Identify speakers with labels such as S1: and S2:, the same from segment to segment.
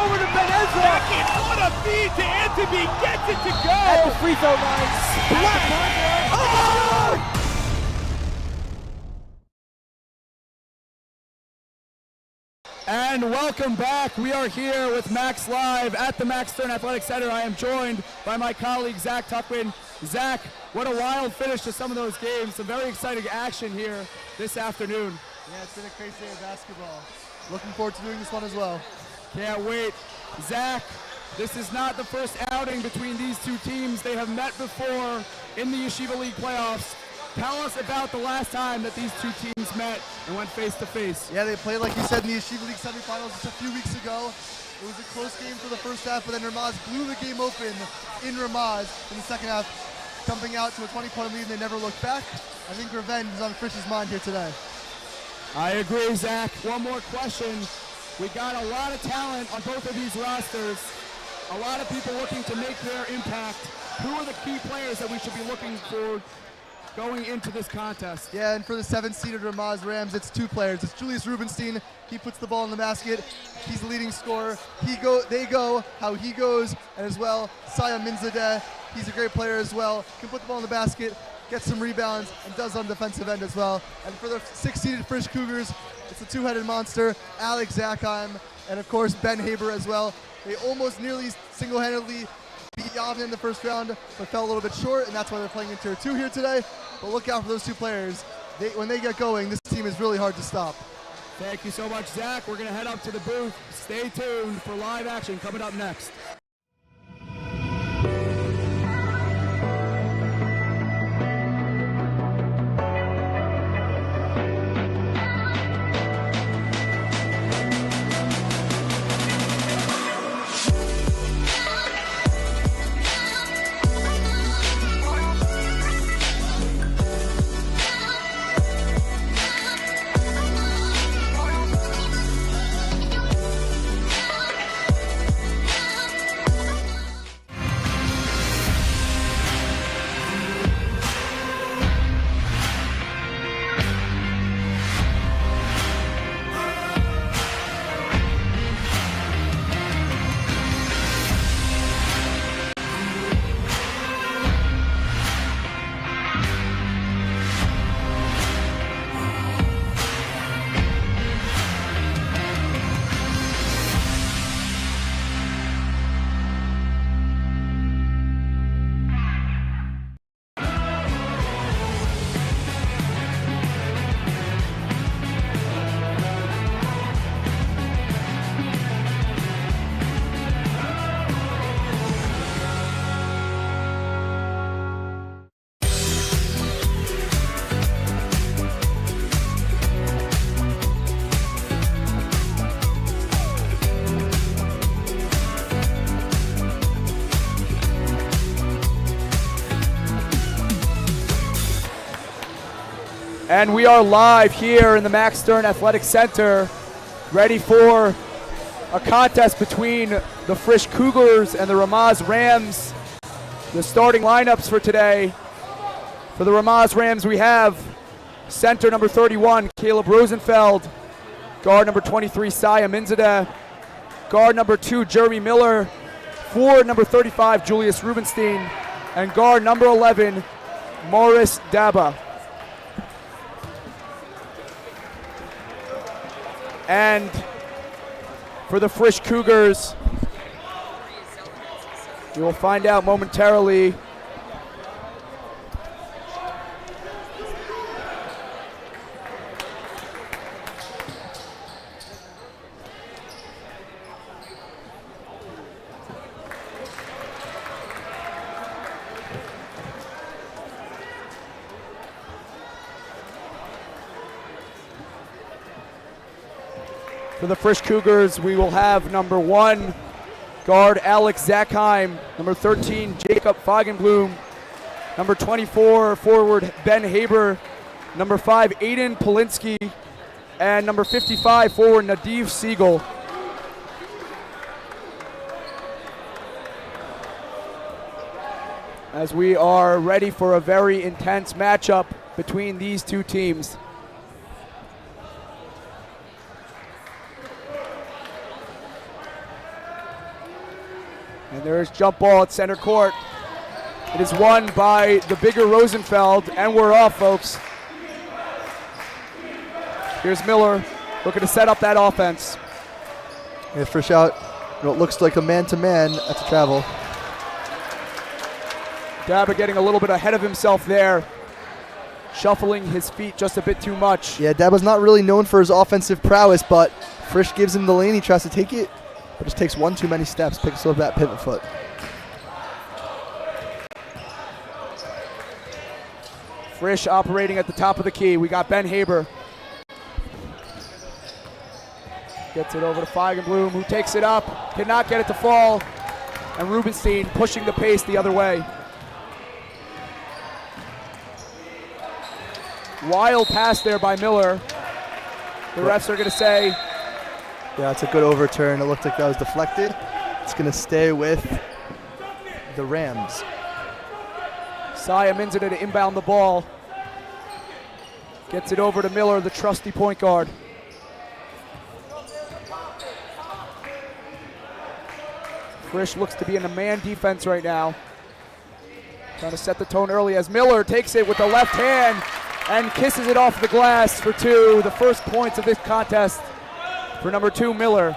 S1: over to Benezra.
S2: Back in, what a feed to Anthony, gets it to go.
S1: At the free throw line. Splat. Oh!
S3: And welcome back. We are here with Max Live at the Max Stern Athletic Center. I am joined by my colleague, Zach Tuckman. Zach, what a wild finish to some of those games. Some very exciting action here this afternoon.
S4: Yeah, it's been a crazy day of basketball. Looking forward to doing this one as well.
S3: Can't wait. Zach, this is not the first outing between these two teams. They have met before in the Yeshiva League playoffs. Tell us about the last time that these two teams met and went face to face.
S4: Yeah, they played, like you said, in the Yeshiva League semifinals just a few weeks ago. It was a close game for the first half, but then Ramaz blew the game open in Ramaz in the second half, jumping out to a 20-point lead, and they never looked back. I think revenge is on Frisch's mind here today.
S3: I agree, Zach. One more question. We got a lot of talent on both of these rosters. A lot of people looking to make their impact. Who are the key players that we should be looking for going into this contest?
S4: Yeah, and for the 7th-seeded Ramaz Rams, it's two players. It's Julius Rubenstein. He puts the ball in the basket. He's the leading scorer. They go how he goes, and as well, Saya Minzadeh. He's a great player as well. Can put the ball in the basket, gets some rebounds, and does on the defensive end as well. And for the 6th-seeded Frisch Cougars, it's a two-headed monster, Alex Zakheim, and of course Ben Haber as well. They almost nearly single-handedly beat Yavin in the first round, but fell a little bit short, and that's why they're playing in Tier 2 here today. But look out for those two players. When they get going, this team is really hard to stop.
S3: Thank you so much, Zach. We're going to head up to the booth. Stay tuned for live action coming up next. And we are live here in the Max Stern Athletic Center, ready for a contest between the Frisch Cougars and the Ramaz Rams. The starting lineups for today. For the Ramaz Rams, we have center number 31, Caleb Rosenfeld, guard number 23, Saya Minzadeh, guard number 2, Jeremy Miller, forward number 35, Julius Rubenstein, and guard number 11, Morris Daba. And for the Frisch Cougars, we will find out momentarily. For the Frisch Cougars, we will have number 1, guard Alex Zakheim, number 13, Jacob Fagenblum, number 24, forward Ben Haber, number 5, Aiden Polinsky, and number 55, forward Nadiv Siegel. As we are ready for a very intense matchup between these two teams. And there is jump ball at center court. It is won by the bigger Rosenfeld, and we're off, folks. Here's Miller looking to set up that offense.
S4: Yeah, Frisch out. It looks like a man-to-man. That's a travel.
S3: Daba getting a little bit ahead of himself there, shuffling his feet just a bit too much.
S4: Yeah, Daba's not really known for his offensive prowess, but Frisch gives him the lane. He tries to take it, but just takes one too many steps, picks up that pivot foot.
S3: Frisch operating at the top of the key. We got Ben Haber. Gets it over to Feigenblum, who takes it up, cannot get it to fall, and Rubenstein pushing the pace the other way. Wild pass there by Miller. The refs are going to say.
S4: Yeah, it's a good overturn. It looked like that was deflected. It's going to stay with the Rams.
S3: Saya Minzada to inbound the ball. Gets it over to Miller, the trusty point guard. Frisch looks to be in a man defense right now. Trying to set the tone early as Miller takes it with the left hand and kisses it off the glass for two. The first points of this contest for number 2, Miller.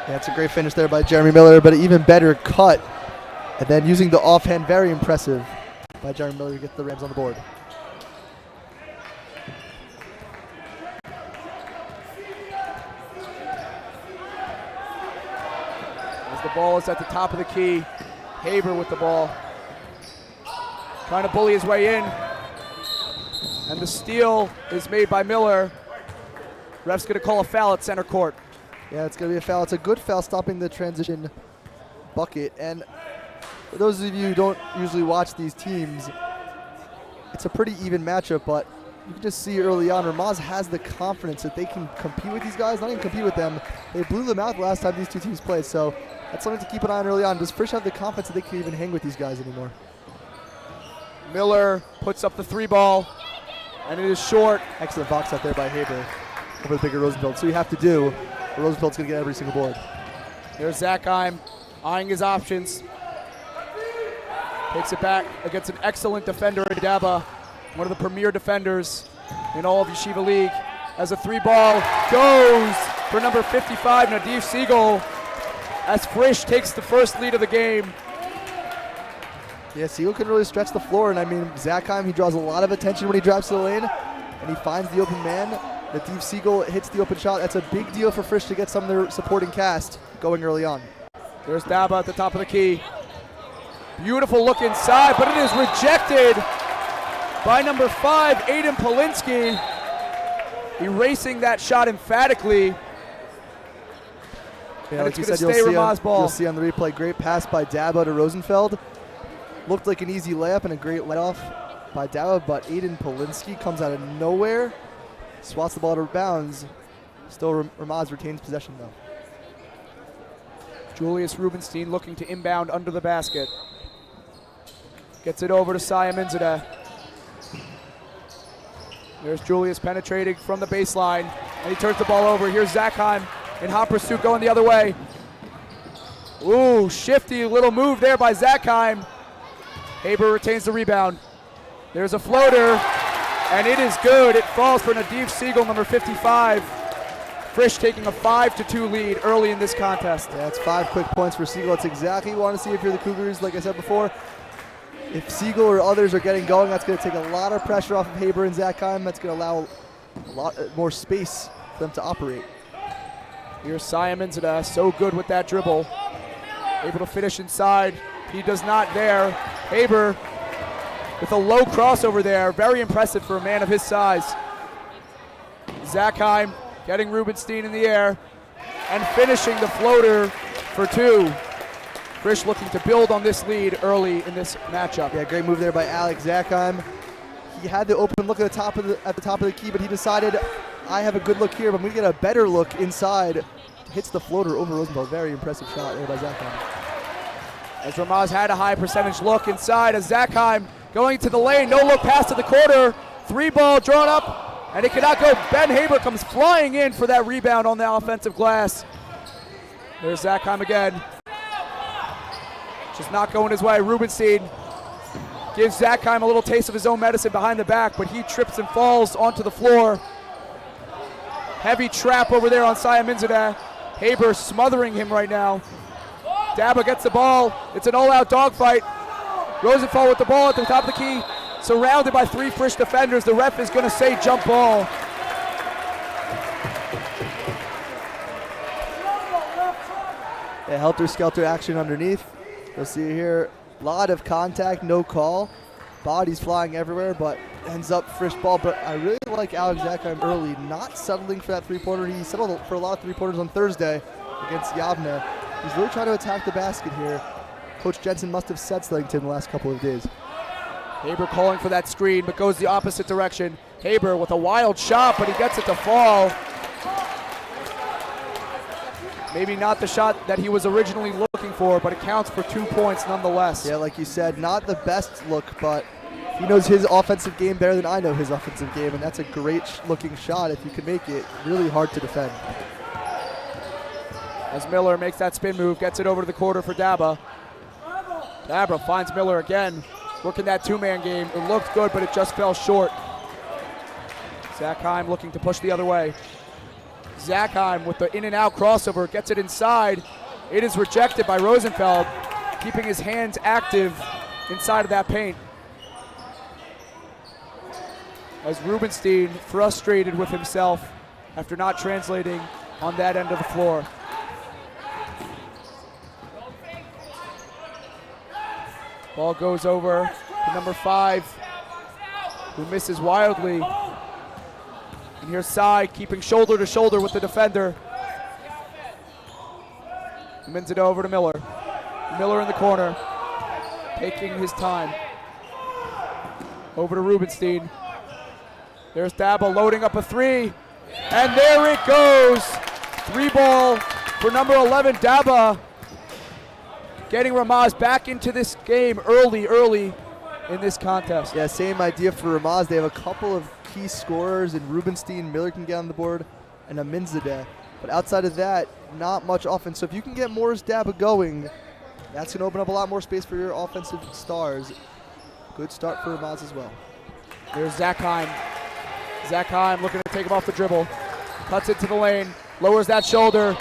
S4: Yeah, it's a great finish there by Jeremy Miller, but an even better cut. And then using the offhand, very impressive by Jeremy Miller to get the Rams on the board.
S3: As the ball is at the top of the key, Haber with the ball. Trying to bully his way in. And the steal is made by Miller. Ref's going to call a foul at center court.
S4: Yeah, it's going to be a foul. It's a good foul stopping the transition bucket. And for those of you who don't usually watch these teams, it's a pretty even matchup, but you can just see early on, Ramaz has the confidence that they can compete with these guys, not even compete with them. They blew them out the last time these two teams played, so that's something to keep an eye on early on. Does Frisch have the confidence that they can even hang with these guys anymore?
S3: Miller puts up the 3 ball, and it is short.
S4: Excellent box out there by Haber over the bigger Rosenfeld. So you have to do, Rosenfeld's going to get every single board.
S3: There's Zachheim eyeing his options. Takes it back against an excellent defender in Daba, one of the premier defenders in all of Yeshiva League. As a 3 ball goes for number 55, Nadiv Siegel, as Frisch takes the first lead of the game.
S4: Yeah, Siegel can really stretch the floor, and I mean, Zachheim, he draws a lot of attention when he drives to the lane, and he finds the open man. Nadiv Siegel hits the open shot. That's a big deal for Frisch to get some of their supporting cast going early on.
S3: There's Daba at the top of the key. Beautiful look inside, but it is rejected by number 5, Aiden Polinsky, erasing that shot emphatically.
S4: Yeah,
S3: and
S4: like
S3: it's
S4: you
S3: going
S4: said,
S3: to stay Ramaz ball.
S4: You'll see on the replay, great pass by Daba to Rosenfeld. Looked like an easy layup and a great let-off by Daba, but Aiden Polinsky comes out of nowhere, swats the ball out of bounds. Still, Ramaz retains possession, though.
S3: Julius Rubenstein looking to inbound under the basket. Gets it over to Saya Minzada. There's Julius penetrating from the baseline, and he turns the ball over. Here's Zachheim in hot pursuit going the other way. Ooh, shifty little move there by Zachheim. Haber retains the rebound. There's a floater, and it is good. It falls for Nadiv Siegel, number 55. Frisch taking a 5-2 lead early in this contest.
S4: Yeah, it's 5 quick points for Siegel. That's exactly what you want to see if you're the Cougars, like I said before. If Siegel or others are getting going, that's going to take a lot of pressure off of Haber and Zachheim. That's going to allow a lot more space for them to operate.
S3: Here's Saya Minzada, so good with that dribble. Able to finish inside. He does not there. Haber with a low crossover there. Very impressive for a man of his size. Zachheim getting Rubenstein in the air and finishing the floater for 2. Frisch looking to build on this lead early in this matchup.
S4: Yeah, great move there by Alex Zachheim. He had the open look at the top of the key, but he decided, I have a good look here, but I'm going to get a better look inside. Hits the floater over Rosenfeld. Very impressive shot there by Zachheim.
S3: As Ramaz had a high percentage look inside, as Zachheim going to the lane, no look pass to the quarter. 3 ball drawn up, and it cannot go. Ben Haber comes flying in for that rebound on the offensive glass. There's Zachheim again. just not going his way. Rubenstein gives Zakheim a little taste of his own medicine behind the back, but he trips and falls onto the floor. Heavy trap over there on Saya Minzadeh. Haber smothering him right now. Daba gets the ball. It's an all-out dogfight. Rosenfeld with the ball at the top of the key, surrounded by 3 Frisch defenders. The ref is going to say jump ball.
S4: Yeah, helter-skelter action underneath. You'll see here, a lot of contact, no call. Bodies flying everywhere, but ends up Frisch ball. But I really like Alex Zakheim early, not settling for that three-pointer. He settled for a lot of three-pointers on Thursday against Yavne. He's really trying to attack the basket here. Coach Jensen must have said something to him the last couple of days.
S3: Haber calling for that screen, but goes the opposite direction. Haber with a wild shot, but he gets it to fall. Maybe not the shot that he was originally looking for, but it counts for 2 points nonetheless.
S4: Yeah, like you said, not the best look, but he knows his offensive game better than I know his offensive game, and that's a great looking shot if you can make it. Really hard to defend.
S3: As Miller makes that spin move, gets it over to the quarter for Daba. Daba finds Miller again, working that two-man game. It looked good, but it just fell short. Zakheim looking to push the other way. Zakheim with the in-and-out crossover, gets it inside. It is rejected by Rosenfeld, keeping his hands active inside of that paint. As Rubenstein frustrated with himself after not translating on that end of the floor. Ball goes over to number 5, who misses wildly. And here's Sai keeping shoulder to shoulder with the defender. Mins it over to Miller. Miller in the corner, taking his time. Over to Rubenstein. There's Daba loading up a 3. And there it goes. 3 ball for number 11, Daba. Getting Ramaz back into this game early in this contest.
S4: Yeah, same idea for Ramaz. They have a couple of key scorers, and Rubenstein, Miller can get on the board, and Aminzadeh. But outside of that, not much offense. So if you can get Morris Daba going, that's going to open up a lot more space for your offensive stars. Good start for Ramaz as well.
S3: There's Zakheim. Zakheim looking to take him off the dribble. Cuts into the lane, lowers that shoulder.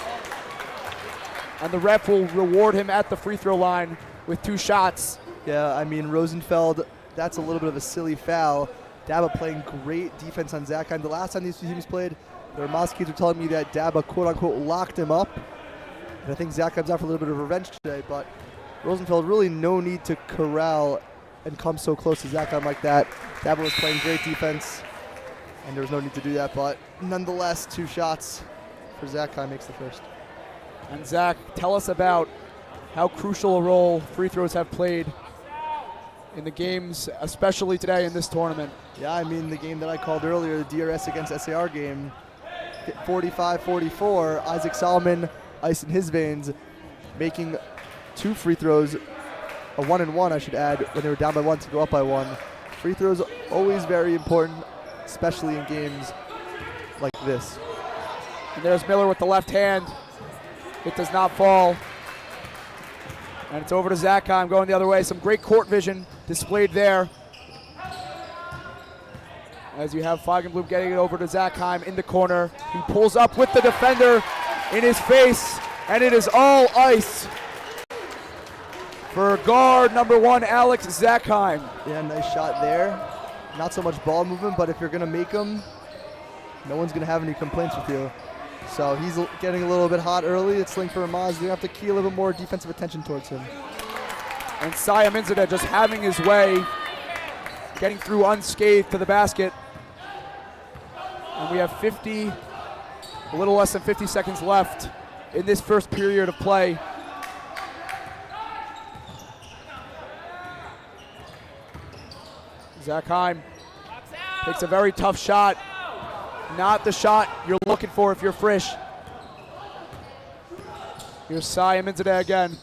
S3: And the ref will reward him at the free throw line with 2 shots.
S4: Yeah, I mean, Rosenfeld, that's a little bit of a silly foul. Daba playing great defense on Zakheim. The last time these two teams played, the Ramaz kids were telling me that Daba, quote-unquote, locked him up. And I think Zakheim's out for a little bit of revenge today, but Rosenfeld really no need to corral and come so close to Zakheim like that. Daba was playing great defense, and there was no need to do that, but nonetheless, 2 shots for Zakheim makes the first.
S3: And Zach, tell us about how crucial a role free throws have played in the games, especially today in this tournament.
S4: Yeah, I mean, the game that I called earlier, the DRS against SAR game, 45-44, Isaac Solomon, ice in his veins, making 2 free throws, a 1-and-1 I should add, when they were down by 1 to go up by 1. Free throws always very important, especially in games like this.
S3: And there's Miller with the left hand. It does not fall. And it's over to Zakheim going the other way. Some great court vision displayed there. As you have Feigenblum getting it over to Zakheim in the corner. He pulls up with the defender in his face, and it is all ice for guard number 1, Alex Zakheim.
S4: Yeah, nice shot there. Not so much ball movement, but if you're going to make them, no one's going to have any complaints with you. So he's getting a little bit hot early. It's linked for Ramaz. They have to key a little bit more defensive attention towards him.
S3: And Saya Minzadeh just having his way, getting through unscathed to the basket. And we have a little less than 50 seconds left in this first period of play. Zakheim takes a very tough shot. Not the shot you're looking for if you're Frisch. Here's Saya Minzadeh again.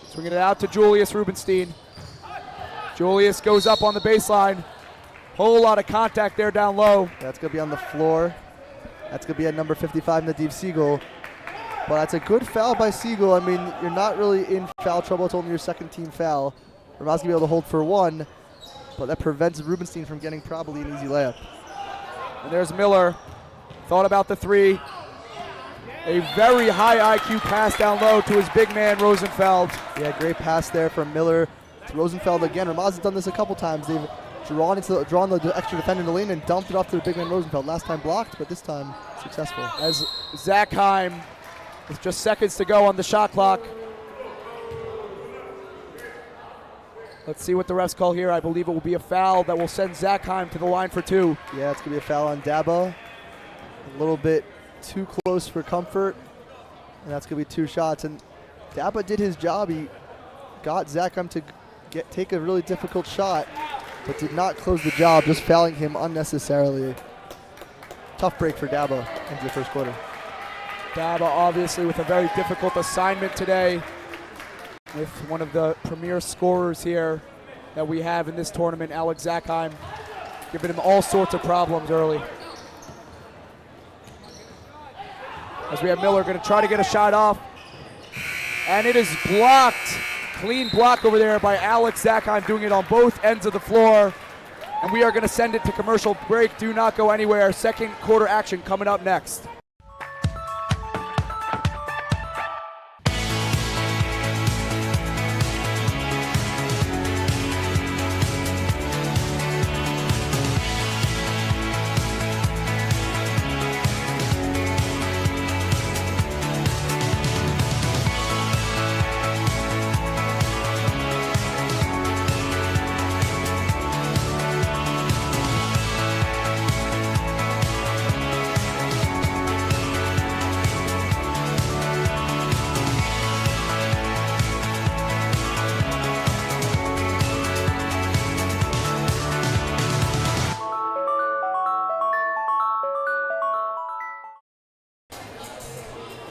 S3: Swinging it out to Julius Rubenstein. Julius goes up on the baseline. Whole lot of contact there down low.
S4: That's going to be on the floor. That's going to be at number 55, Nadiv Siegel. But that's a good foul by Siegel. I mean, you're not really in foul trouble. It's only your second team foul. Ramaz going to be able to hold for one, but that prevents Rubenstein from getting probably an easy layup.
S3: And there's Miller. Thought about the three. A very high IQ pass down low to his big man, Rosenfeld.
S4: Yeah, great pass there from Miller to Rosenfeld again. Ramaz has done this a couple times. They've drawn the extra defender in the lane and dumped it off to the big man Rosenfeld. Last time blocked, but this time successful.
S3: As Zachheim, with just seconds to go on the shot clock. Let's see what the refs call here. I believe it will be a foul that will send Zachheim to the line for two.
S4: Yeah, it's going to be a foul on Daba. A little bit too close for comfort, and that's going to be two shots. And Daba did his job. He got Zachheim to take a really difficult shot, but did not close the job, just fouling him unnecessarily. Tough break for Daba into the first quarter.
S3: Daba obviously with a very difficult assignment today, with one of the premier scorers here that we have in this tournament, Alex Zachheim, giving him all sorts of problems early. As we have Miller going to try to get a shot off, and it is blocked. Clean block over there by Alex Zachheim, doing it on both ends of the floor. And we are going to send it to commercial break. Do not go anywhere. Second quarter action coming up next.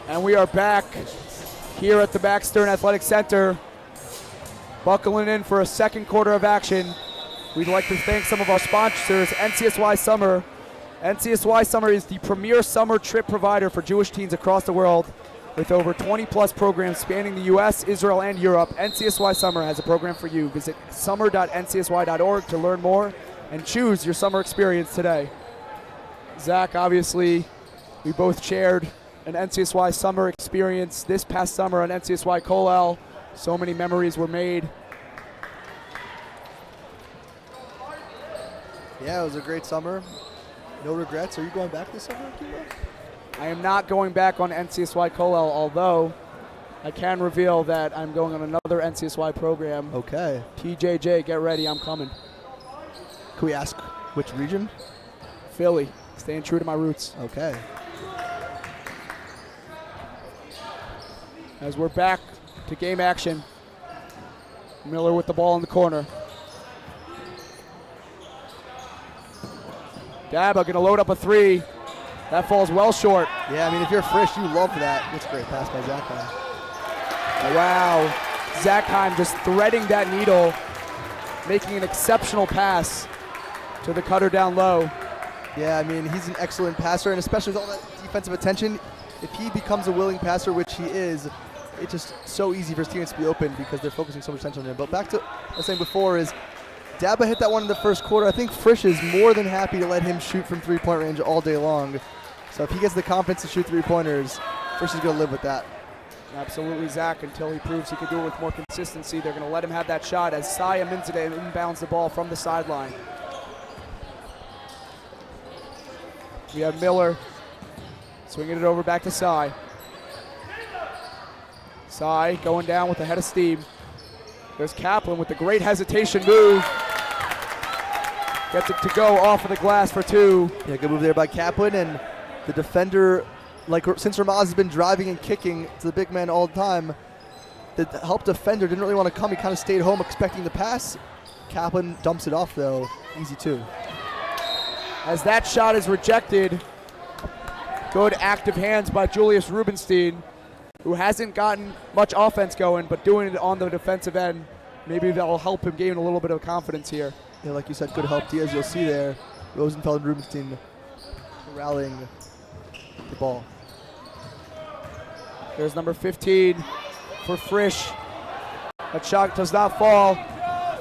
S3: And we are back here at the Max Stern Athletic Center, buckling in for a second quarter of action. We'd like to thank some of our sponsors, NCSY Summer. NCSY Summer is the premier summer trip provider for Jewish teens across the world. With over 20 plus programs spanning the US, Israel, and Europe, NCSY Summer has a program for you. Visit summer.ncsy.org to learn more and choose your summer experience today. Zach, obviously, we both shared an NCSY summer experience this past summer on NCSY Kollel. So many memories were made.
S4: Yeah, it was a great summer. No regrets. Are you going back this summer, Akiva?
S3: I am not going back on NCSY Kollel, although I can reveal that I'm going on another NCSY program.
S4: Okay.
S3: TJJ, get ready, I'm coming.
S4: Can we ask which region?
S3: Philly, staying true to my roots.
S4: Okay.
S3: As we're back to game action, Miller with the ball in the corner. Daba going to load up a three. That falls well short.
S4: Yeah, I mean, if you're Frisch, you love that. That's a great pass by Zachheim.
S3: Wow. Zachheim just threading that needle, making an exceptional pass to the cutter down low.
S4: Yeah, I mean, he's an excellent passer, and especially with all that defensive attention, if he becomes a willing passer, which he is, it's just so easy for his teammates to be open because they're focusing so much attention on him. But back to what I was saying before is Daba hit that one in the first quarter. I think Frisch is more than happy to let him shoot from three-point range all day long. So if he gets the confidence to shoot three-pointers, Frisch is going to live with that.
S3: Absolutely, Zach, until he proves he can do it with more consistency. They're going to let him have that shot as Saya Minzadeh inbounds the ball from the sideline. We have Miller swinging it over back to Sai. Sai going down with a head of steam. There's Kaplan with the great hesitation move. Gets it to go off of the glass for two.
S4: Yeah, good move there by Kaplan, and the defender, like since Ramaz has been driving and kicking to the big man all the time, the help defender didn't really want to come. He kind of stayed home expecting the pass. Kaplan dumps it off though, easy two.
S3: As that shot is rejected, good active hands by Julius Rubenstein, who hasn't gotten much offense going, but doing it on the defensive end. Maybe that'll help him gain a little bit of confidence here.
S4: Yeah, like you said, good help. Diaz, you'll see there, Rosenfeld and Rubenstein rallying the ball.
S3: There's number 15 for Frisch. That shot does not fall.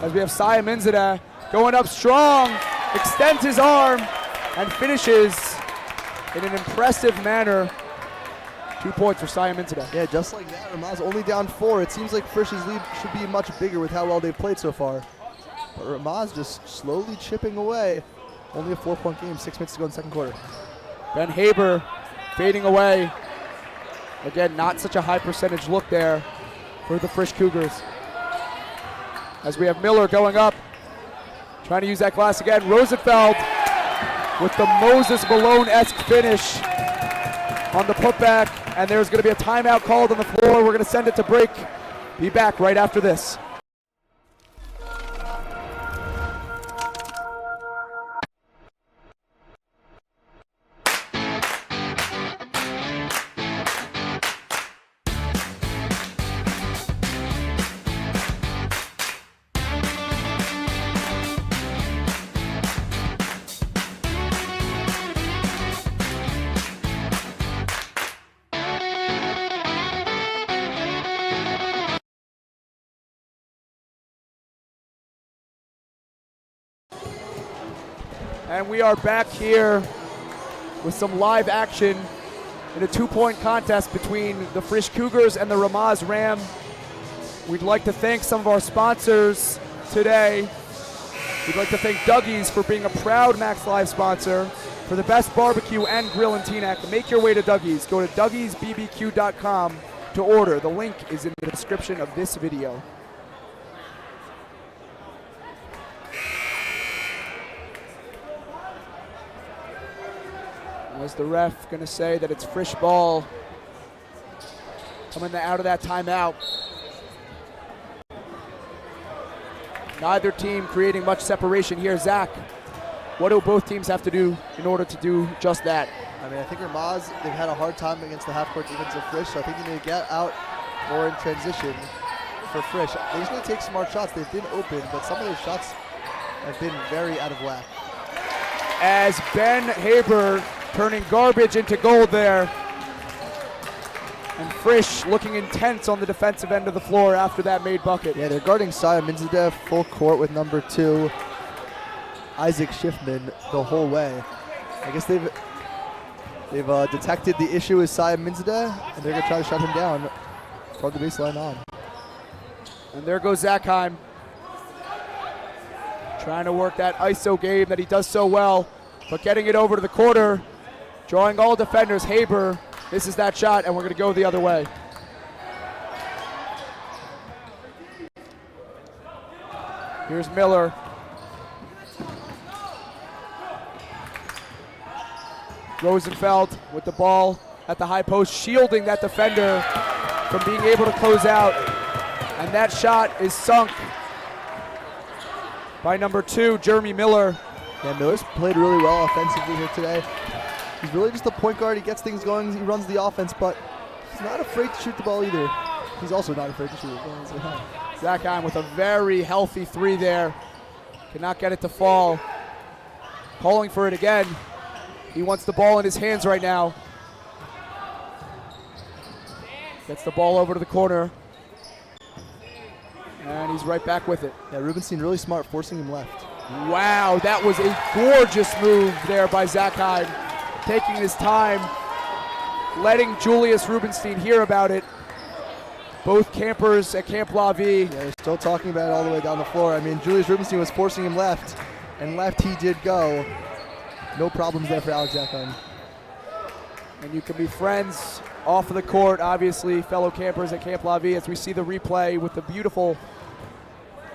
S3: As we have Saya Minzadeh going up strong, extends his arm, and finishes in an impressive manner. 2 points for Saya Minzadeh.
S4: Yeah, just like that, Ramaz only down 4. It seems like Frisch's lead should be much bigger with how well they've played so far. But Ramaz just slowly chipping away. Only a 4-point game, 6 minutes to go in the second quarter.
S3: Ben Haber fading away. Again, not such a high percentage look there for the Frisch Cougars. As we have Miller going up, trying to use that glass again. Rosenfeld with the Moses Malone-esque finish on the putback, and there's going to be a timeout called on the floor. We're going to send it to break. Be back right after this. And we are back here with some live action in a 2-point contest between the Frisch Cougars and the Ramaz Ram. We'd like to thank some of our sponsors today. We'd like to thank Dougie's for being a proud Max Live sponsor. For the best barbecue and grill in Teaneck, make your way to Dougie's. Go to dougiesbbq.com to order. The link is in the description of this video. As the ref going to say that it's Frisch ball coming out of that timeout. Neither team creating much separation here. Zach, what do both teams have to do in order to do just that?
S4: I mean, I think Ramaz, they've had a hard time against the half-court defense of Frisch, so I think they need to get out more in transition for Frisch. They just need to take smart shots. They've been open, but some of those shots have been very out of whack.
S3: As Ben Haber turning garbage into gold there. And Frisch looking intense on the defensive end of the floor after that made bucket.
S4: Yeah, they're guarding Saya Minzadeh full court with number 2, Isaac Schiffman, the whole way. I guess they've detected the issue with Saya Minzadeh, and they're going to try to shut him down from the baseline on.
S3: And there goes Zachheim. Trying to work that ISO game that he does so well, but getting it over to the corner. Drawing all defenders. Haber misses that shot, and we're going to go the other way. Here's Miller. Rosenfeld with the ball at the high post, shielding that defender from being able to close out. And that shot is sunk by number 2, Jeremy Miller.
S4: Yeah, Miller's played really well offensively here today. He's really just a point guard. He gets things going. He runs the offense, but he's not afraid to shoot the ball either. He's also not afraid to shoot the ball.
S3: Zachheim with a very healthy 3 there. Cannot get it to fall. Calling for it again. He wants the ball in his hands right now. Gets the ball over to the corner. And he's right back with it.
S4: Yeah, Rubenstein really smart, forcing him left.
S3: Wow, that was a gorgeous move there by Zachheim. Taking his time, letting Julius Rubenstein hear about it. Both campers at Camp La Vie.
S4: Yeah, they're still talking about it all the way down the floor. I mean, Julius Rubenstein was forcing him left, and left he did go. No problems there for Alex Zachheim.
S3: And you can be friends off of the court, obviously, fellow campers at Camp La Vie, as we see the replay with the beautiful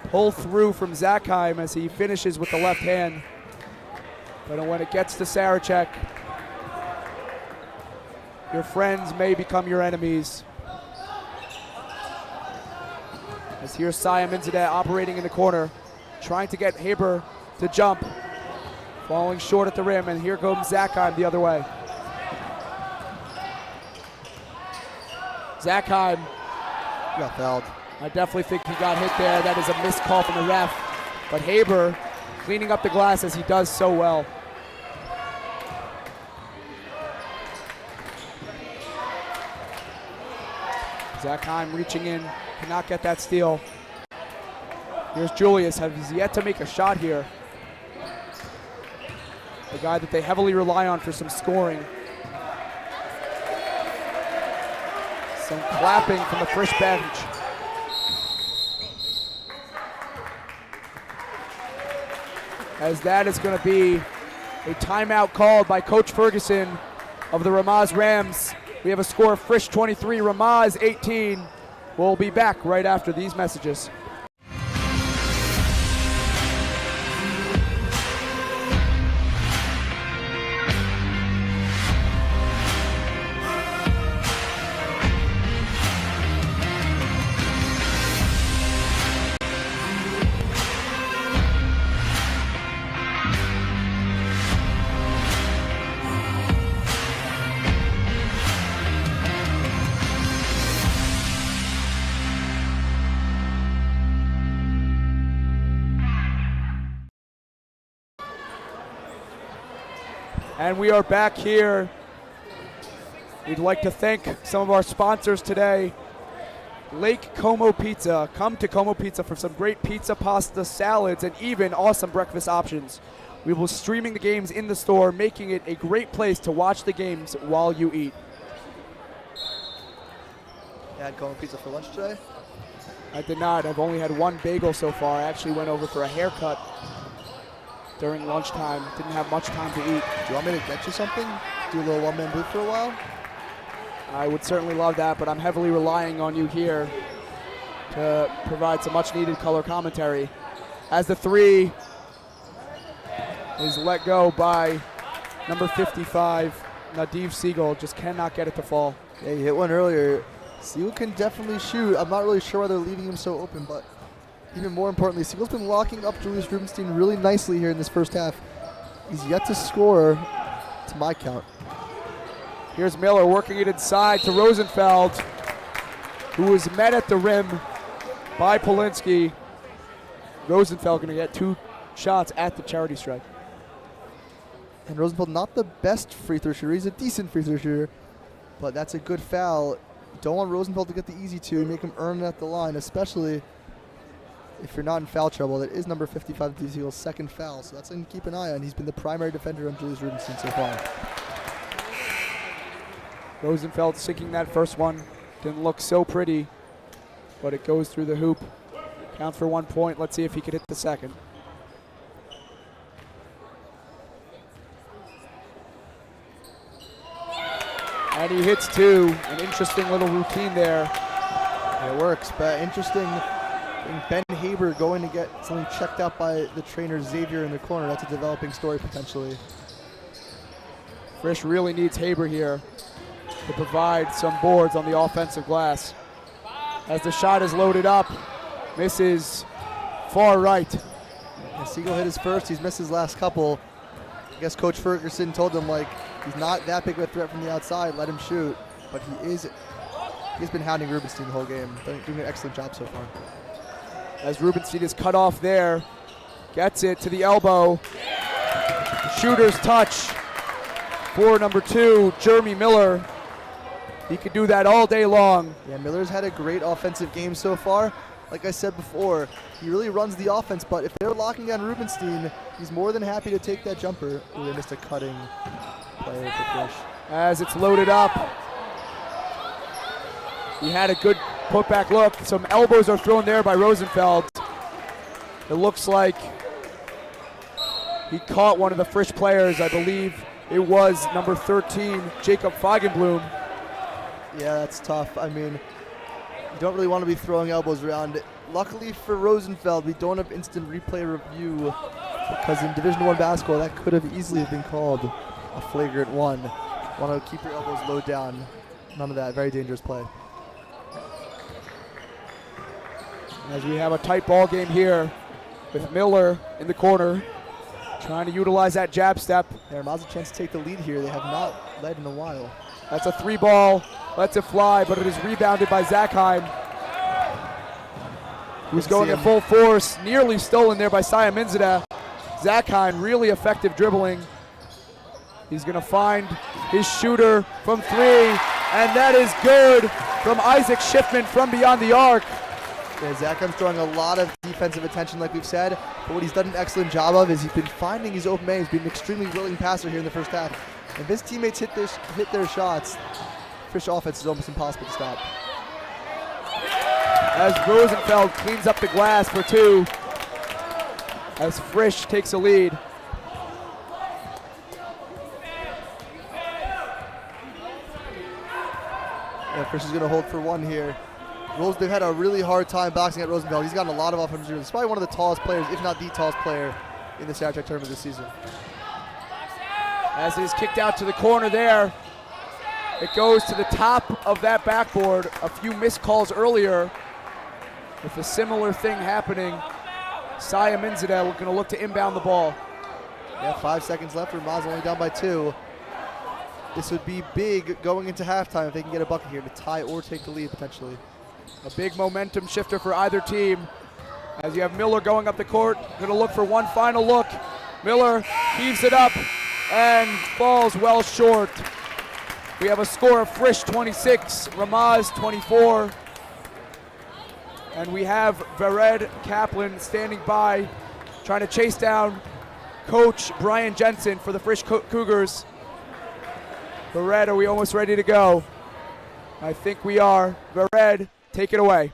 S3: pull through from Zachheim as he finishes with the left hand. But when it gets to Sarachek, your friends may become your enemies. As here's Saya Minzadeh operating in the corner, trying to get Haber to jump, falling short at the rim, and here comes Zachheim the other way. Zachheim
S4: got fouled.
S3: I definitely think he got hit there. That is a missed call from the ref. But Haber cleaning up the glass as he does so well. Zakheim reaching in, cannot get that steal. Here's Julius, has yet to make a shot here. The guy that they heavily rely on for some scoring. Some clapping from the Frisch bench. As that is going to be a timeout called by Coach Ferguson of the Ramaz Rams. We have a score of Frisch 23, Ramaz 18. We'll be back right after these messages. And we are back here. We'd like to thank some of our sponsors today. Lake Como Pizza. Come to Como Pizza for some great pizza, pasta, salads, and even awesome breakfast options. We will be streaming the games in the store, making it a great place to watch the games while you eat.
S4: You had Como Pizza for lunch today?
S3: I did not. I've only had one bagel so far. I actually went over for a haircut during lunchtime. Didn't have much time to eat.
S4: Do you want me to get you something? Do a little one-man booth for a while?
S3: I would certainly love that, but I'm heavily relying on you here to provide some much-needed color commentary. As the three is let go by number 55, Nadiv Siegel. Just cannot get it to fall.
S4: Yeah, he hit one earlier. Siegel can definitely shoot. I'm not really sure why they're leaving him so open, but even more importantly, Siegel's been locking up Julius Rubenstein really nicely here in this first half. He's yet to score, to my count.
S3: Here's Miller working it inside to Rosenfeld, who was met at the rim by Polinsky. Rosenfeld going to get 2 shots at the charity stripe.
S4: And Rosenfeld, not the best free throw shooter. He's a decent free throw shooter, but that's a good foul. Don't want Rosenfeld to get the easy two and make him earn it at the line, especially if you're not in foul trouble. That is number 55, Siegel's second foul, so that's something to keep an eye on. He's been the primary defender on Julius Rubenstein so far.
S3: Rosenfeld sinking that first one. Didn't look so pretty, but it goes through the hoop. Counts for 1 point. Let's see if he can hit the second. And he hits 2. An interesting little routine there.
S4: It works, but interesting. Ben Haber going to get something checked out by the trainer Xavier in the corner. That's a developing story potentially.
S3: Frisch really needs Haber here to provide some boards on the offensive glass. As the shot is loaded up, misses far right.
S4: Yeah, Siegel hit his first. He's missed his last couple. I guess Coach Ferguson told him, like, he's not that big of a threat from the outside. Let him shoot. But he's been hounding Rubenstein the whole game. Doing an excellent job so far.
S3: As Rubenstein is cut off there, gets it to the elbow. Shooter's touch for number 2, Jeremy Miller. He could do that all day long.
S4: Yeah, Miller's had a great offensive game so far. Like I said before, he really runs the offense, but if they're locking down Rubenstein, he's more than happy to take that jumper. Ooh, they missed a cutting player for Frisch.
S3: As it's loaded up, he had a good putback look. Some elbows are thrown there by Rosenfeld. It looks like he caught one of the Frisch players. I believe it was number 13, Jacob Feigenblum.
S4: Yeah, that's tough. I mean, you don't really want to be throwing elbows around. Luckily for Rosenfeld, we don't have instant replay review because in Division I basketball, that could have easily been called a flagrant 1. Want to keep your elbows low down. None of that. Very dangerous play.
S3: As we have a tight ball game here with Miller in the corner, trying to utilize that jab step.
S4: Yeah, Ramaz a chance to take the lead here. They have not led in a while.
S3: That's a 3 ball, lets it fly, but it is rebounded by Zakheim, who's going at full force, nearly stolen there by Saya Minzadeh. Zakheim, really effective dribbling. He's gonna find his shooter from 3, and that is good from Isaac Schiffman from beyond the arc.
S4: Yeah, Zach M's drawing a lot of defensive attention, like we've said, but what he's done an excellent job of is he's been finding his open man. He's been an extremely willing passer here in the first half. If his teammates hit their shots, Frisch offense is almost impossible to stop.
S3: As Rosenfeld cleans up the glass for 2, as Frisch takes a lead.
S4: Yeah, Frisch is going to hold for 1 here. They've had a really hard time boxing at Rosenfeld. He's gotten a lot of offensive. He's probably one of the tallest players, if not the tallest player, in the Sarachek tournament this season.
S3: As it is kicked out to the corner there, it goes to the top of that backboard. A few missed calls earlier with a similar thing happening. Saya Minzadeh going to look to inbound the ball.
S4: Yeah, 5 seconds left. Ramaz only down by 2. This would be big going into halftime if they can get a bucket here to tie or take the lead potentially.
S3: A big momentum shifter for either team. As you have Miller going up the court, going to look for one final look. Miller heaves it up and falls well short. We have a score of Frisch 26, Ramaz 24. And we have Vered Kaplan standing by, trying to chase down Coach Brian Jensen for the Frisch Cougars. Vered, are we almost ready to go? I think we are. Vered, take it away.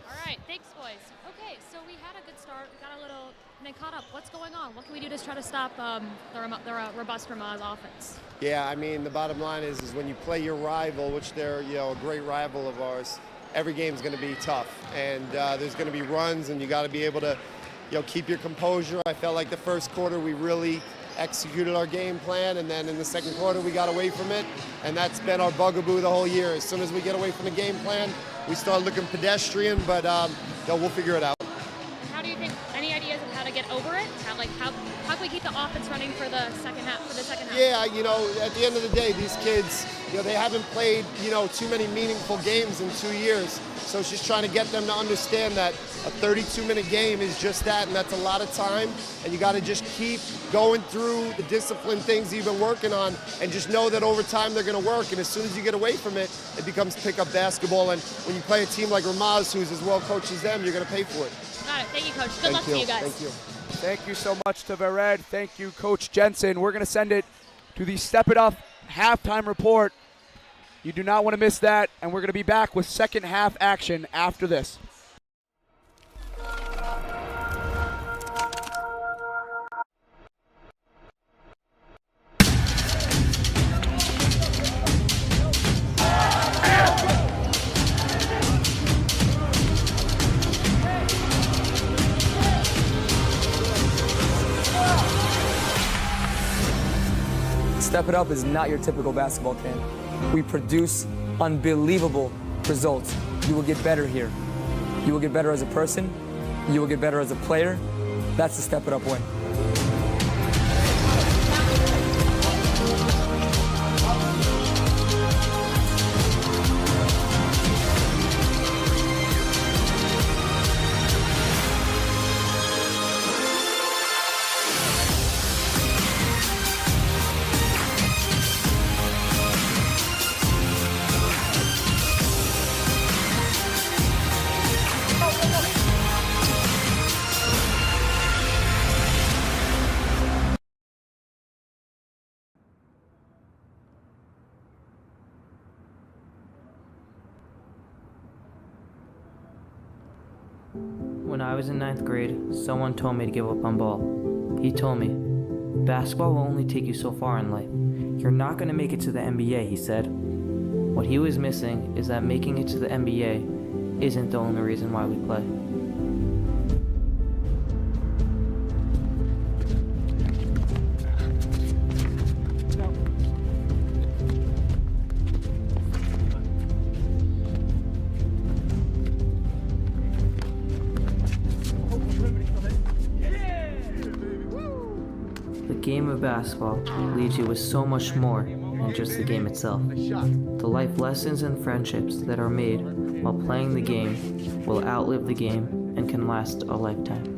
S1: All right, thanks, boys. Okay, so we had a good start. We got a little caught up. What's going on? What can we do to try to stop the robust Ramaz offense?
S5: Yeah, I mean, the bottom line is when you play your rival, which they're a great rival of ours, every game's going to be tough, and there's going to be runs, and you got to be able to keep your composure. I felt like the first quarter we really executed our game plan, and then in the second quarter we got away from it, and that's been our bugaboo the whole year. As soon as we get away from the game plan, we start looking pedestrian, but we'll figure it out.
S1: How do you think? Any ideas of how to get over it? How can we keep the offense running for the second half?
S5: Yeah, at the end of the day, these kids, they haven't played too many meaningful games in 2 years. So it's just trying to get them to understand that a 32-minute game is just that, and that's a lot of time. And you got to just keep going through the discipline things you've been working on, and just know that over time they're going to work. And as soon as you get away from it, it becomes pickup basketball. And when you play a team like Ramaz, who's as well coached as them, you're going to pay for it.
S1: Got it. Thank you, Coach. Good luck to you guys.
S5: Thank you.
S3: Thank you so much to Vered. Thank you, Coach Jensen. We're going to send it to the Step It Up halftime report. You do not want to miss that, and we're going to be back with second half action after this.
S6: Step It Up is not your typical basketball camp. We produce unbelievable results. You will get better here. You will get better as a person. You will get better as a player. That's the Step It Up way.
S7: When I was in 9th grade, someone told me to give up on ball. He told me, basketball will only take you so far in life. You're not going to make it to the NBA, he said. What he was missing is that making it to the NBA isn't the only reason why we play. The game of basketball leaves you with so much more than just the game itself. The life lessons and friendships that are made while playing the game will outlive the game and can last a lifetime.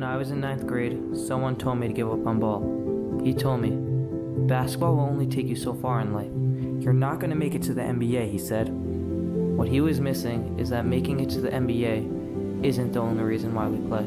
S7: I was in 9th grade, someone told me to give up on ball. He told me, basketball will only take you so far in life. You're not going to make it to the NBA, he said. What he was missing is that making it to the NBA isn't the only reason why we play.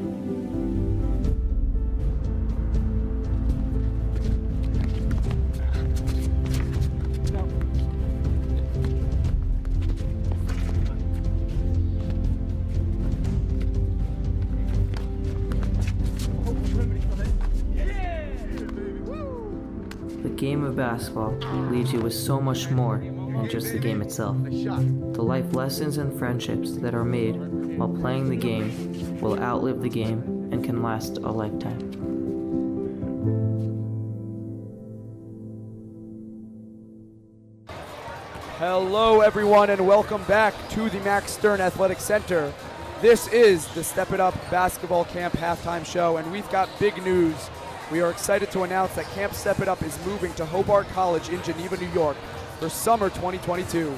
S7: The game of basketball leaves you with so much more than just the game itself. The life lessons and friendships that are made while playing the game will outlive the game and can last a lifetime.
S3: Hello everyone and welcome back to the Max Stern Athletic Center. This is the Step It Up Basketball Camp halftime show, and we've got big news. We are excited to announce that Camp Step It Up is moving to Hobart College in Geneva, New York for summer 2022.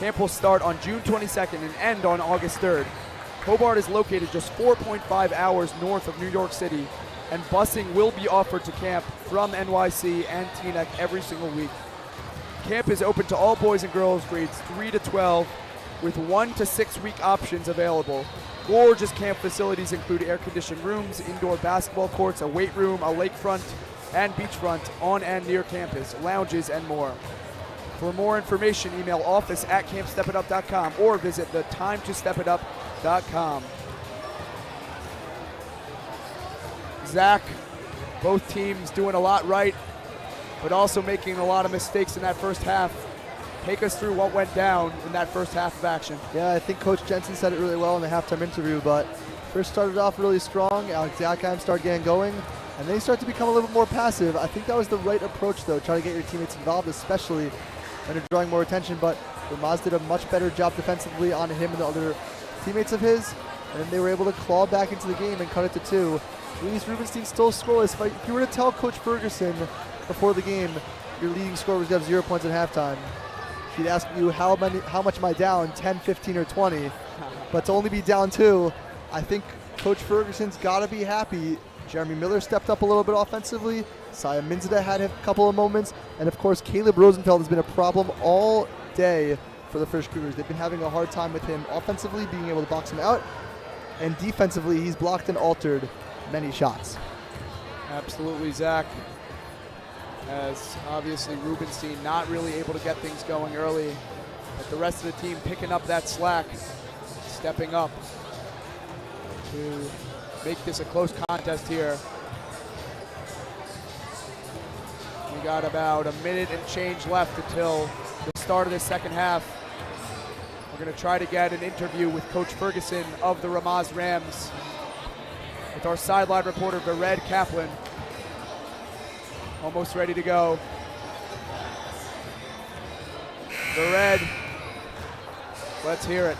S3: Camp will start on June 22nd and end on August 3rd. Hobart is located just 4.5 hours north of New York City, and busing will be offered to camp from NYC and Teaneck every single week. Camp is open to all boys and girls grades 3 to 12 with 1 to 6 week options available. Gorgeous camp facilities include air-conditioned rooms, indoor basketball courts, a weight room, a lakefront and beachfront on and near campus, lounges, and more. For more information, email office@campstepitup.com or visit thetimetostepitup.com. Zach, both teams doing a lot right, but also making a lot of mistakes in that first half. Take us through what went down in that first half of action.
S4: Yeah, I think Coach Jensen said it really well in the halftime interview, but Frisch started off really strong. Alex Zakheim started getting going, and then he started to become a little bit more passive. I think that was the right approach, though, trying to get your teammates involved, especially when you're drawing more attention, but Ramaz did a much better job defensively on him and the other teammates of his, and then they were able to claw back into the game and cut it to 2. Julius Rubenstein still scoreless. If you were to tell Coach Ferguson before the game your leading scorer was going to have 0 points at halftime, he'd ask you how much am I down, 10, 15, or 20? But to only be down 2, I think Coach Ferguson's got to be happy. Jeremy Miller stepped up a little bit offensively. Saya Minzada had a couple of moments. And of course, Caleb Rosenfeld has been a problem all day for the Frisch Cougars. They've been having a hard time with him offensively, being able to box him out. And defensively, he's blocked and altered many shots.
S3: Absolutely, Zach. As obviously Rubenstein not really able to get things going early, but the rest of the team picking up that slack, stepping up to make this a close contest here. We got about a minute and change left until the start of the second half. We're going to try to get an interview with Coach Ferguson of the Ramaz Rams with our sideline reporter Vered Kaplan. Almost ready to go. Vered, let's hear it.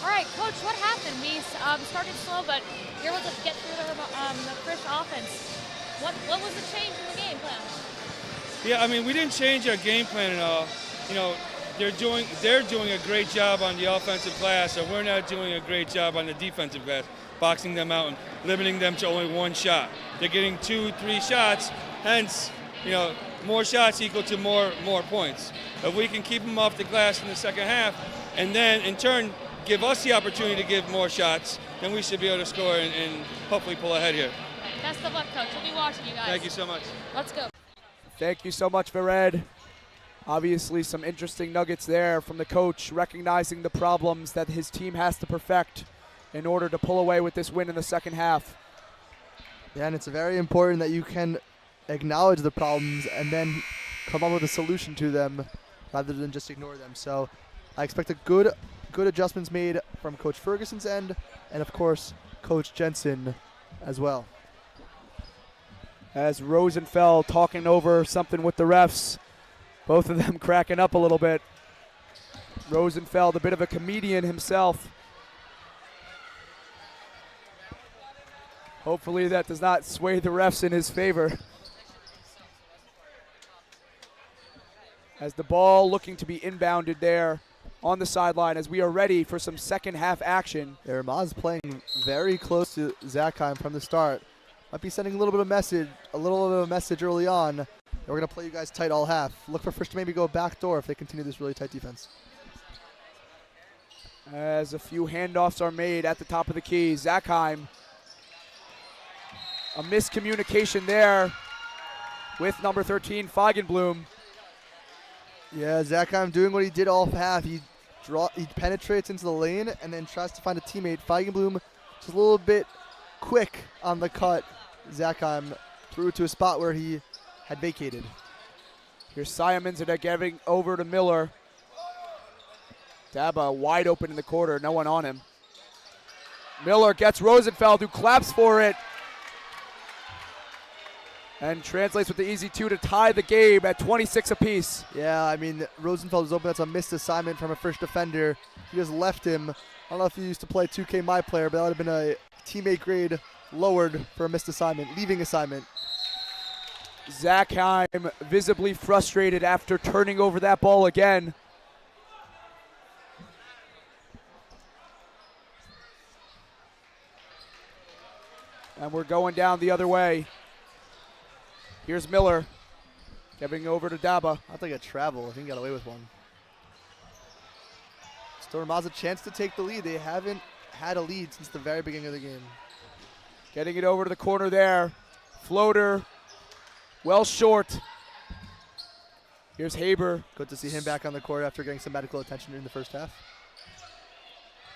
S1: All right, Coach, what happened? We started slow, but you're able to get through the Frisch offense. What was the change in the game plan?
S8: Yeah, I mean, we didn't change our game plan at all. You know, they're doing a great job on the offensive glass, and we're not doing a great job on the defensive glass, boxing them out and limiting them to only 1 shot. They're getting 2, 3 shots, hence, you know, more shots equal to more points. If we can keep them off the glass in the second half, and then in turn give us the opportunity to give more shots, then we should be able to score and hopefully pull ahead here.
S1: Best of luck, Coach. We'll be watching you guys.
S8: Thank you so much.
S1: Let's go.
S3: Thank you so much, Vered. Obviously some interesting nuggets there from the coach, recognizing the problems that his team has to perfect in order to pull away with this win in the second half.
S4: Yeah, and it's very important that you can acknowledge the problems and then come up with a solution to them rather than just ignore them. So I expect a good adjustments made from Coach Ferguson's end and, of course, Coach Jensen as well.
S3: As Rosenfeld talking over something with the refs, both of them cracking up a little bit. Rosenfeld, a bit of a comedian himself. Hopefully that does not sway the refs in his favor. As the ball looking to be inbounded there on the sideline as we are ready for some second half action.
S4: Yeah, Ramaz playing very close to Zachheim from the start. Might be sending a little bit of a message early on. We're going to play you guys tight all half. Look for Frisch to maybe go back door if they continue this really tight defense.
S3: As a few handoffs are made at the top of the key. Zachheim, a miscommunication there with number 13, Feigenblum.
S4: Yeah, Zachheim doing what he did all half. He penetrates into the lane and then tries to find a teammate. Feigenblum just a little bit quick on the cut. Zachheim threw it to a spot where he had vacated.
S3: Here's Simons and they're giving over to Miller. Daba wide open in the corner, no one on him. Miller gets Rosenfeld, who claps for it and translates with the easy two to tie the game at 26 apiece.
S4: Yeah, I mean, Rosenfeld is open. That's a missed assignment from a Frisch defender. He just left him. I don't know if he used to play 2K My Player, but that would have been a teammate grade lowered for a missed assignment, leaving assignment.
S3: Zachheim visibly frustrated after turning over that ball again. And we're going down the other way. Here's Miller giving over to Daba.
S4: I'll take a travel. I think he got away with one. Still Ramaz a chance to take the lead. They haven't had a lead since the very beginning of the game.
S3: Getting it over to the corner there. Floater, well short. Here's Haber.
S4: Good to see him back on the court after getting some medical attention in the first half.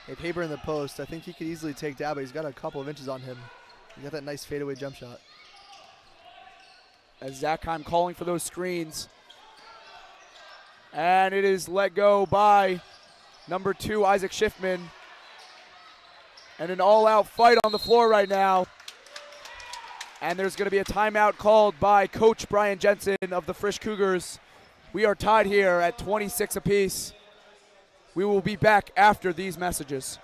S4: If Haber in the post, I think he could easily take Daba. He's got a couple of inches on him. He got that nice fadeaway jump shot.
S3: As Zachheim calling for those screens. And it is let go by number 2, Isaac Schiffman. And an all-out fight on the floor right now. And there's going to be a timeout called by Coach Brian Jensen of the Frisch Cougars. We are tied here at 26 apiece. We will be back after these messages.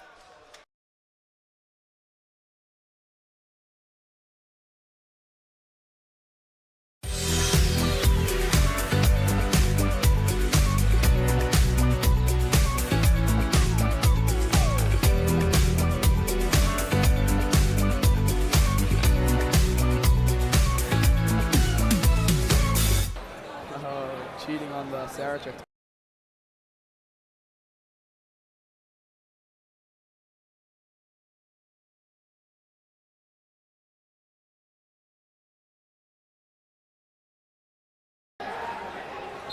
S3: Cheating on the Sarachek.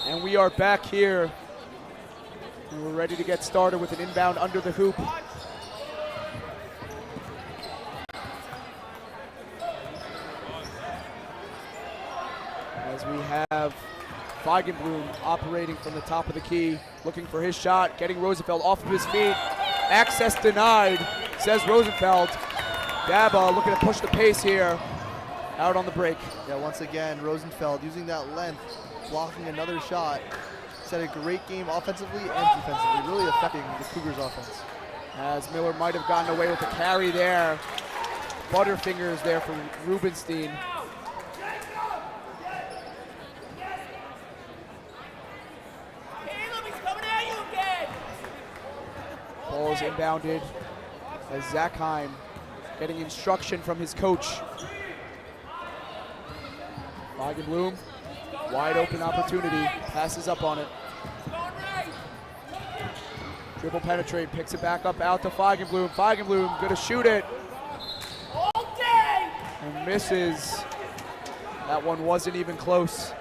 S3: And we are back here. And we're ready to get started with an inbound under the hoop. As we have Feigenblum operating from the top of the key, looking for his shot, getting Rosenfeld off of his feet. Access denied, says Rosenfeld. Daba looking to push the pace here, out on the break.
S4: Yeah, once again, Rosenfeld using that length, blocking another shot. He's had a great game offensively and defensively, really affecting the Cougars offense.
S3: As Miller might have gotten away with the carry there. Butterfingers there for Rubenstein. Ball is inbounded as Zachheim getting instruction from his coach. Feigenblum, wide open opportunity, passes up on it. Dribble penetrate, picks it back up out to Feigenblum. Feigenblum gonna shoot it. And misses. That one wasn't even close.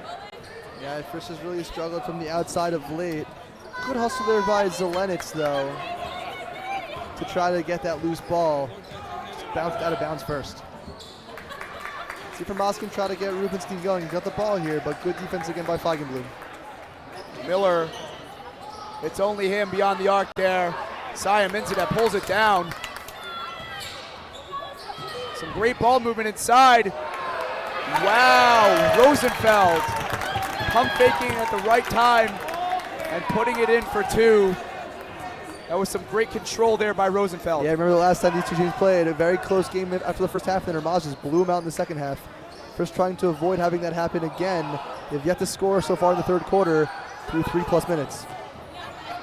S4: Yeah, Frisch has really struggled from the outside of late. Good hustle there by Zelenitz though, to try to get that loose ball. Just bounced out of bounds first. See if Ramaz can try to get Rubenstein going. He's got the ball here, but good defense again by Feigenblum.
S3: Miller, it's only him beyond the arc there. Simons that pulls it down. Some great ball movement inside. Wow, Rosenfeld pump faking at the right time and putting it in for 2. That was some great control there by Rosenfeld.
S4: Yeah, I remember the last time these two teams played, a very close game after the first half, and Ramaz just blew him out in the second half. First trying to avoid having that happen again. They've yet to score so far in the third quarter through 3+ minutes.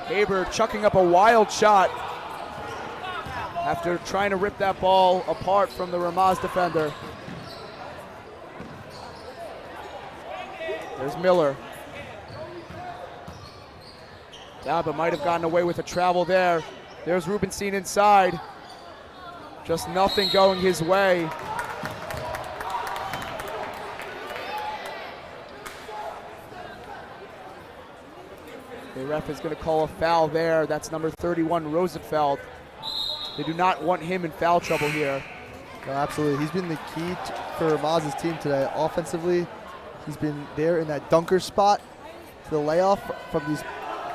S3: Haber chucking up a wild shot after trying to rip that ball apart from the Ramaz defender. There's Miller. Daba might have gotten away with a travel there. There's Rubenstein inside. Just nothing going his way. The ref is going to call a foul there. That's number 31, Rosenfeld. They do not want him in foul trouble here.
S4: No, absolutely. He's been the key for Ramaz's team today. Offensively, he's been there in that dunker spot to the layoff from these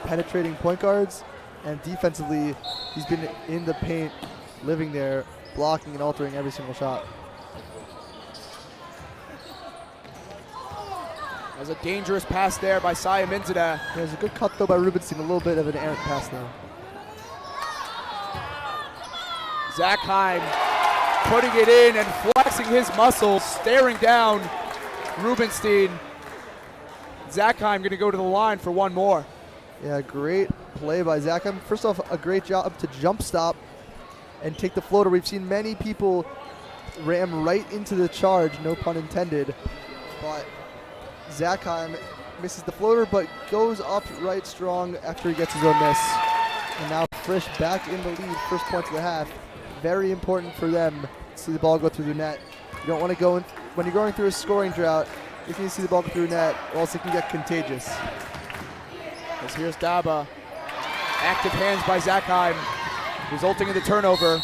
S4: penetrating point guards. And defensively, he's been in the paint, living there, blocking and altering every single shot.
S3: There's a dangerous pass there by Saya Minzadeh.
S4: There's a good cut though by Rubenstein, a little bit of an errant pass though.
S3: Zackheim putting it in and flexing his muscles, staring down Rubenstein. Zackheim going to go to the line for one more.
S4: Yeah, great play by Zackheim. First off, a great job to jump stop and take the floater. We've seen many people ram right into the charge, no pun intended. But Zackheim misses the floater, but goes up right strong after he gets his own miss. And now Frisch back in the lead, first point of the half. Very important for them to see the ball go through the net. You don't want to go in, when you're going through a scoring drought, if you see the ball go through the net, or else it can get contagious.
S3: As here's Daba. Active hands by Zackheim, resulting in the turnover.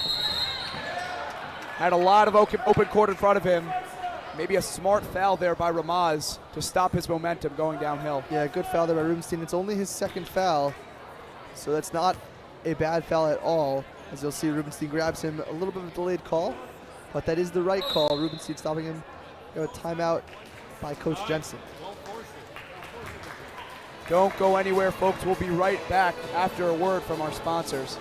S3: Had a lot of open court in front of him. Maybe a smart foul there by Ramaz to stop his momentum going downhill.
S4: Yeah, good foul there by Rubenstein. It's only his second foul, so that's not a bad foul at all. As you'll see, Rubenstein grabs him, a little bit of a delayed call, but that is the right call. Rubenstein stopping him. A timeout by Coach Jensen.
S3: Don't go anywhere, folks. We'll be right back after a word from our sponsors.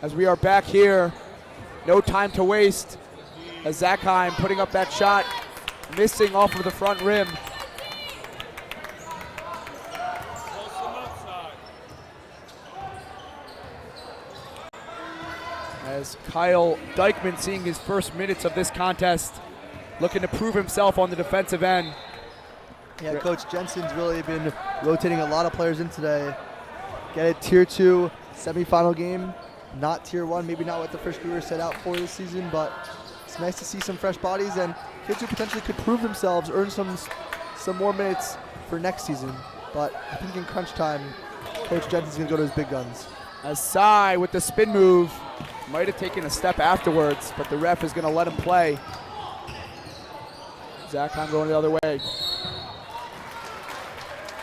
S3: As we are back here, no time to waste. As Zackheim putting up that shot, missing off of the front rim. As Kyle Dykeman seeing his first minutes of this contest, looking to prove himself on the defensive end.
S4: Yeah, Coach Jensen's really been rotating a lot of players in today. Get a tier 2 semifinal game. Not tier 1, maybe not what the Frisch Cougars set out for this season, but it's nice to see some fresh bodies and kids who potentially could prove themselves, earn some more minutes for next season. But I think in crunch time, Coach Jensen's going to go to his big guns.
S3: As Sai with the spin move, might have taken a step afterwards, but the ref is going to let him play. Zackheim going the other way.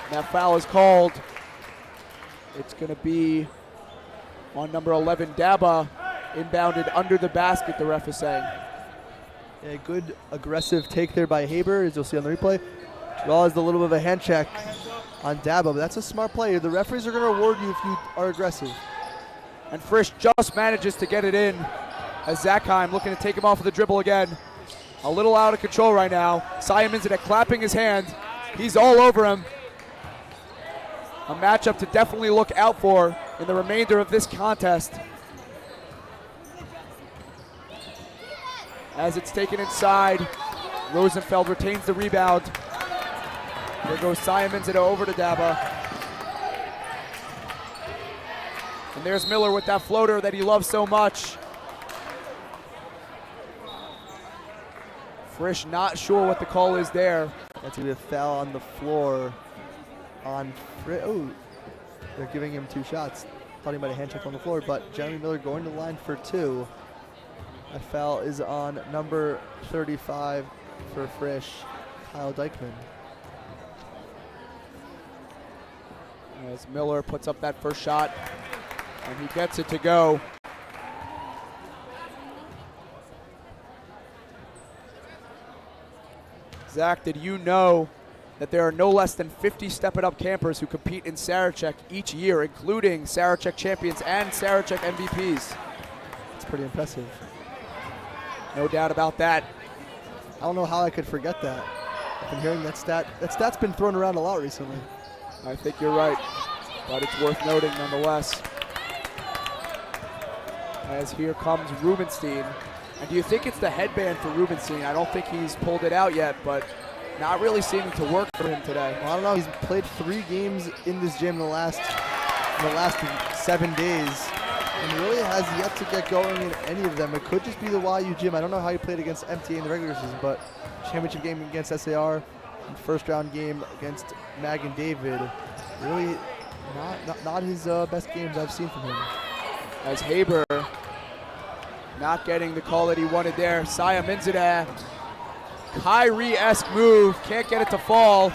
S3: That foul is called. It's going to be on number 11, Daba, inbounded under the basket, the ref is saying.
S4: A good aggressive take there by Haber, as you'll see on the replay. Draws a little bit of a hand check on Daba, but that's a smart play. The referees are going to reward you if you are aggressive.
S3: And Frisch just manages to get it in as Zackheim looking to take him off of the dribble again. A little out of control right now. Saya Minzadeh clapping his hand. He's all over him. A matchup to definitely look out for in the remainder of this contest. As it's taken inside, Rosenfeld retains the rebound. There goes Saya Minzadeh over to Daba. And there's Miller with that floater that he loves so much. Frisch not sure what the call is there.
S4: That's going to be a foul on the floor on Frisch. Oh, they're giving him 2 shots. Thought he might have hand checked on the floor, but Jeremy Miller going to the line for 2. A foul is on number 35 for Frisch, Kyle Dykman.
S3: As Miller puts up that first shot, and he gets it to go. Zach, did you know that there are no less than 50 Step It Up campers who compete in Sarachek each year, including Sarachek champions and Sarachek MVPs?
S4: It's pretty impressive.
S3: No doubt about that.
S4: I don't know how I could forget that. I've been hearing that stat. That stat's been thrown around a lot recently.
S3: I think you're right, but it's worth noting nonetheless. As here comes Rubenstein. And do you think it's the headband for Rubenstein? I don't think he's pulled it out yet, but not really seeming to work for him today.
S4: Well, I don't know. He's played 3 games in this gym in the last 7 days, and really has yet to get going in any of them. It could just be the YU gym. I don't know how he played against MTA in the regular season, but championship game against SAR and first round game against Mag and David, really not his best games I've seen from him.
S3: As Haber not getting the call that he wanted there. Saya Minzadeh, Kyrie-esque move, can't get it to fall.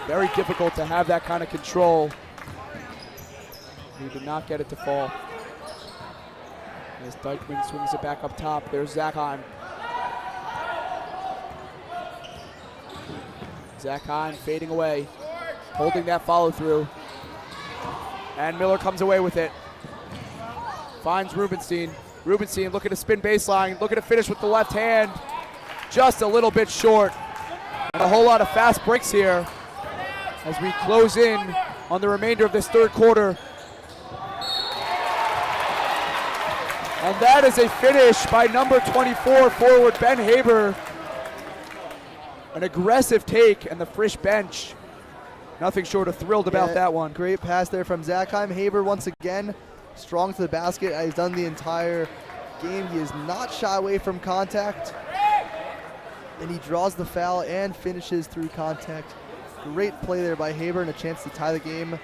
S3: Very difficult to have that kind of control. He did not get it to fall. As Dykman swings it back up top, there's Zachheim. Zachheim fading away, holding that follow through. And Miller comes away with it. Finds Rubenstein. Rubenstein looking to spin baseline, looking to finish with the left hand. Just a little bit short. And a whole lot of fast breaks here as we close in on the remainder of this third quarter. And that is a finish by number 24 forward Ben Haber. An aggressive take, and the Frisch bench nothing short of thrilled about that one.
S4: Great pass there from Zachheim. Haber once again strong to the basket. He's done the entire game. He is not shy away from contact, and he draws the foul and finishes through contact. Great play there by Haber, and a chance to tie the game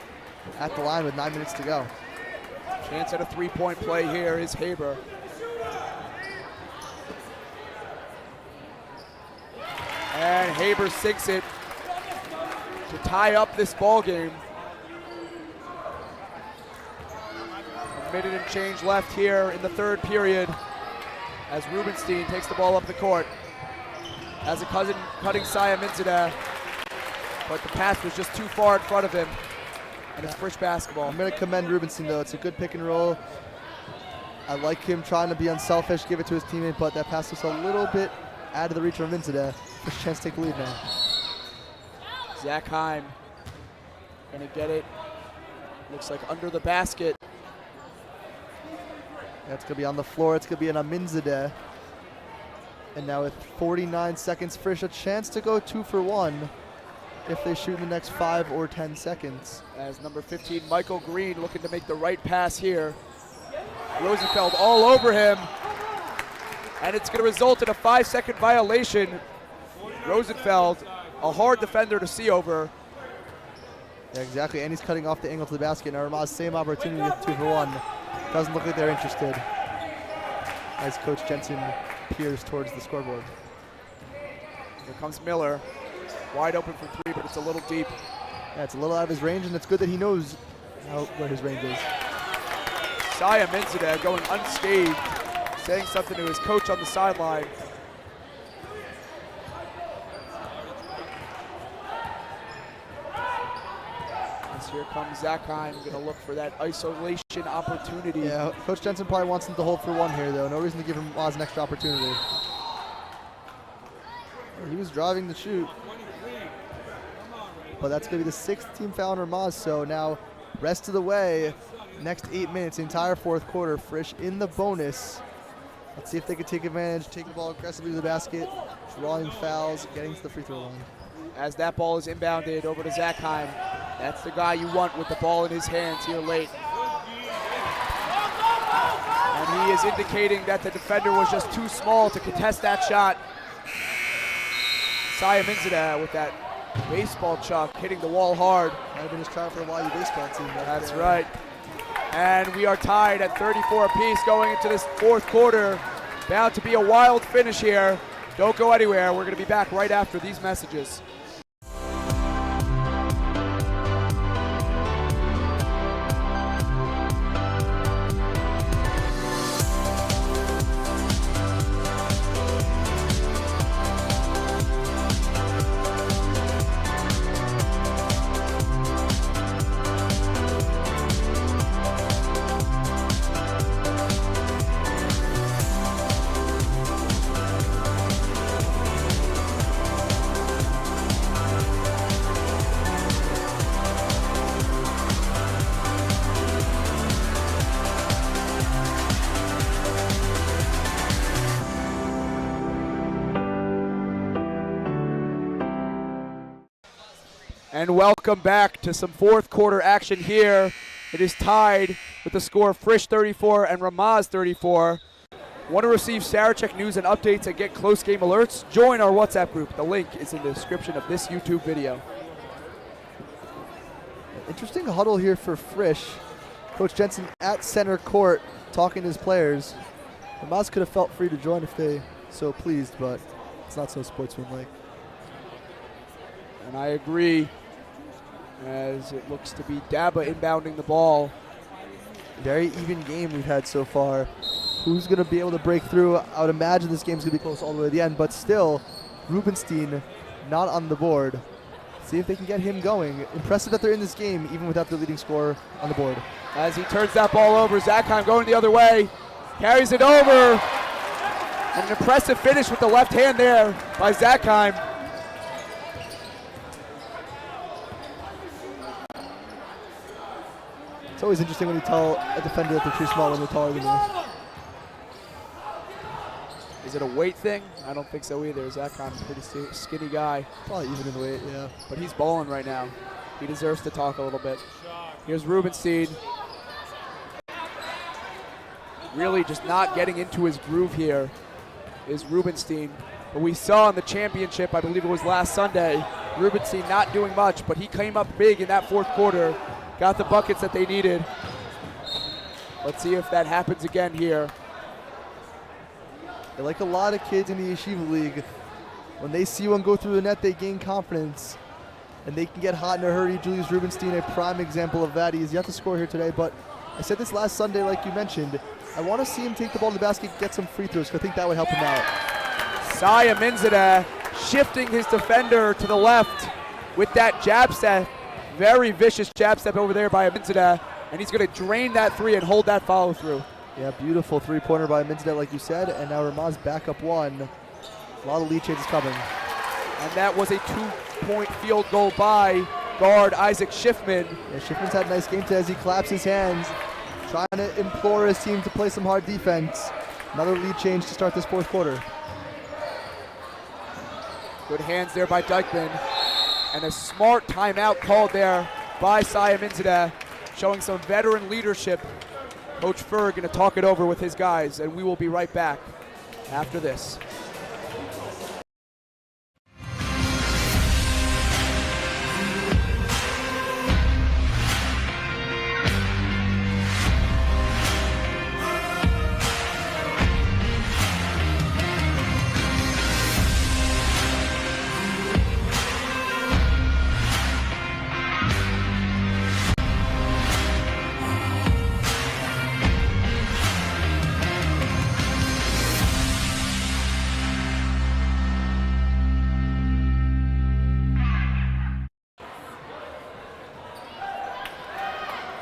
S4: at the line with 9 minutes to go.
S3: Chance at a three-point play here is Haber. And Haber sinks it to tie up this ball game. A minute and change left here in the third period as Rubenstein takes the ball up the court. Has a cutting Saya Minzadeh, but the pass was just too far in front of him, and it's Frisch basketball.
S4: I'm going to commend Rubenstein, though. It's a good pick and roll. I like him trying to be unselfish, give it to his teammate, but that pass was a little bit out of the reach of Minzadeh. First chance to take the lead now.
S3: Zachheim gonna get it. Looks like under the basket.
S4: That's gonna be on the floor. It's gonna be an Minzadeh. And now with 49 seconds, Frisch a chance to go 2 for 1 if they shoot in the next 5 or 10 seconds.
S3: As number 15, Michael Green, looking to make the right pass here. Rosenfeld all over him. And it's gonna result in a 5-second violation. Rosenfeld, a hard defender to see over.
S4: Yeah, exactly, and he's cutting off the angle to the basket. Now Ramaz, same opportunity with 2 for 1. Doesn't look like they're interested as Coach Jensen peers towards the scoreboard.
S3: Here comes Miller, wide open for 3, but it's a little deep.
S4: Yeah, it's a little out of his range, and it's good that he knows where his range is.
S3: Saya Minzadeh going unscathed, saying something to his coach on the sideline. Here comes Zachheim, going to look for that isolation opportunity.
S4: Yeah, Coach Jensen probably wants him to hold for 1 here, though. No reason to give him Oz an extra opportunity. He was driving the shoot. But that's going to be the 6th team foul on Ramaz, so now rest of the way. Next 8 minutes, the entire fourth quarter. Frisch in the bonus. Let's see if they can take advantage, take the ball aggressively to the basket, drawing fouls, getting to the free throw line.
S3: As that ball is inbounded over to Zachheim. That's the guy you want with the ball in his hands here late. And he is indicating that the defender was just too small to contest that shot. Saya Minzadeh with that baseball chuck, hitting the wall hard.
S4: Might have been his try for the YU baseball team.
S3: That's right. And we are tied at 34 apiece going into this fourth quarter. Bound to be a wild finish here. Don't go anywhere. We're going to be back right after these messages. And welcome back to some fourth quarter action here. It is tied with the score of Frisch 34 and Ramaz 34. Want to receive Sarachek news and updates and get close game alerts? Join our WhatsApp group. The link is in the description of this YouTube video.
S4: Interesting huddle here for Frisch. Coach Jensen at center court talking to his players. Ramaz could have felt free to join if they so pleased, but it's not so sportsmanlike.
S3: And I agree, as it looks to be Daba inbounding the ball.
S4: Very even game we've had so far. Who's going to be able to break through? I would imagine this game's going to be close all the way to the end, but still, Rubenstein not on the board. See if they can get him going. Impressive that they're in this game, even without their leading scorer on the board.
S3: As he turns that ball over, Zakheim going the other way, carries it over. And an impressive finish with the left hand there by Zakheim.
S4: It's always interesting when you tell a defender that they're too small when they're taller than you.
S3: Is it a weight thing? I don't think so either. Zakheim's a pretty skinny guy.
S4: Probably even in weight, yeah.
S3: But he's balling right now. He deserves to talk a little bit. Here's Rubenstein. Really just not getting into his groove here is Rubenstein. But we saw in the championship, I believe it was last Sunday, Rubenstein not doing much, but he came up big in that fourth quarter. Got the buckets that they needed. Let's see if that happens again here.
S4: Like a lot of kids in the Yeshiva League, when they see one go through the net, they gain confidence. And they can get hot in a hurry. Julius Rubenstein, a prime example of that. He's yet to score here today, but I said this last Sunday, like you mentioned, I want to see him take the ball to the basket, get some free throws, because I think that would help him out.
S3: Saya Minzadeh shifting his defender to the left with that jab step. Very vicious jab step over there by Minzadeh, and he's going to drain that three and hold that follow through.
S4: Yeah, beautiful three-pointer by Minzadeh, like you said, and now Ramaz back up one. A lot of lead changes coming.
S3: And that was a 2-point field goal by guard Isaac Schiffman.
S4: Yeah, Schiffman's had a nice game today as he claps his hands, trying to implore his team to play some hard defense. Another lead change to start this fourth quarter.
S3: Good hands there by Dykeman. And a smart timeout called there by Saya Minzadeh, showing some veteran leadership. Coach Ferg going to talk it over with his guys, and we will be right back after this.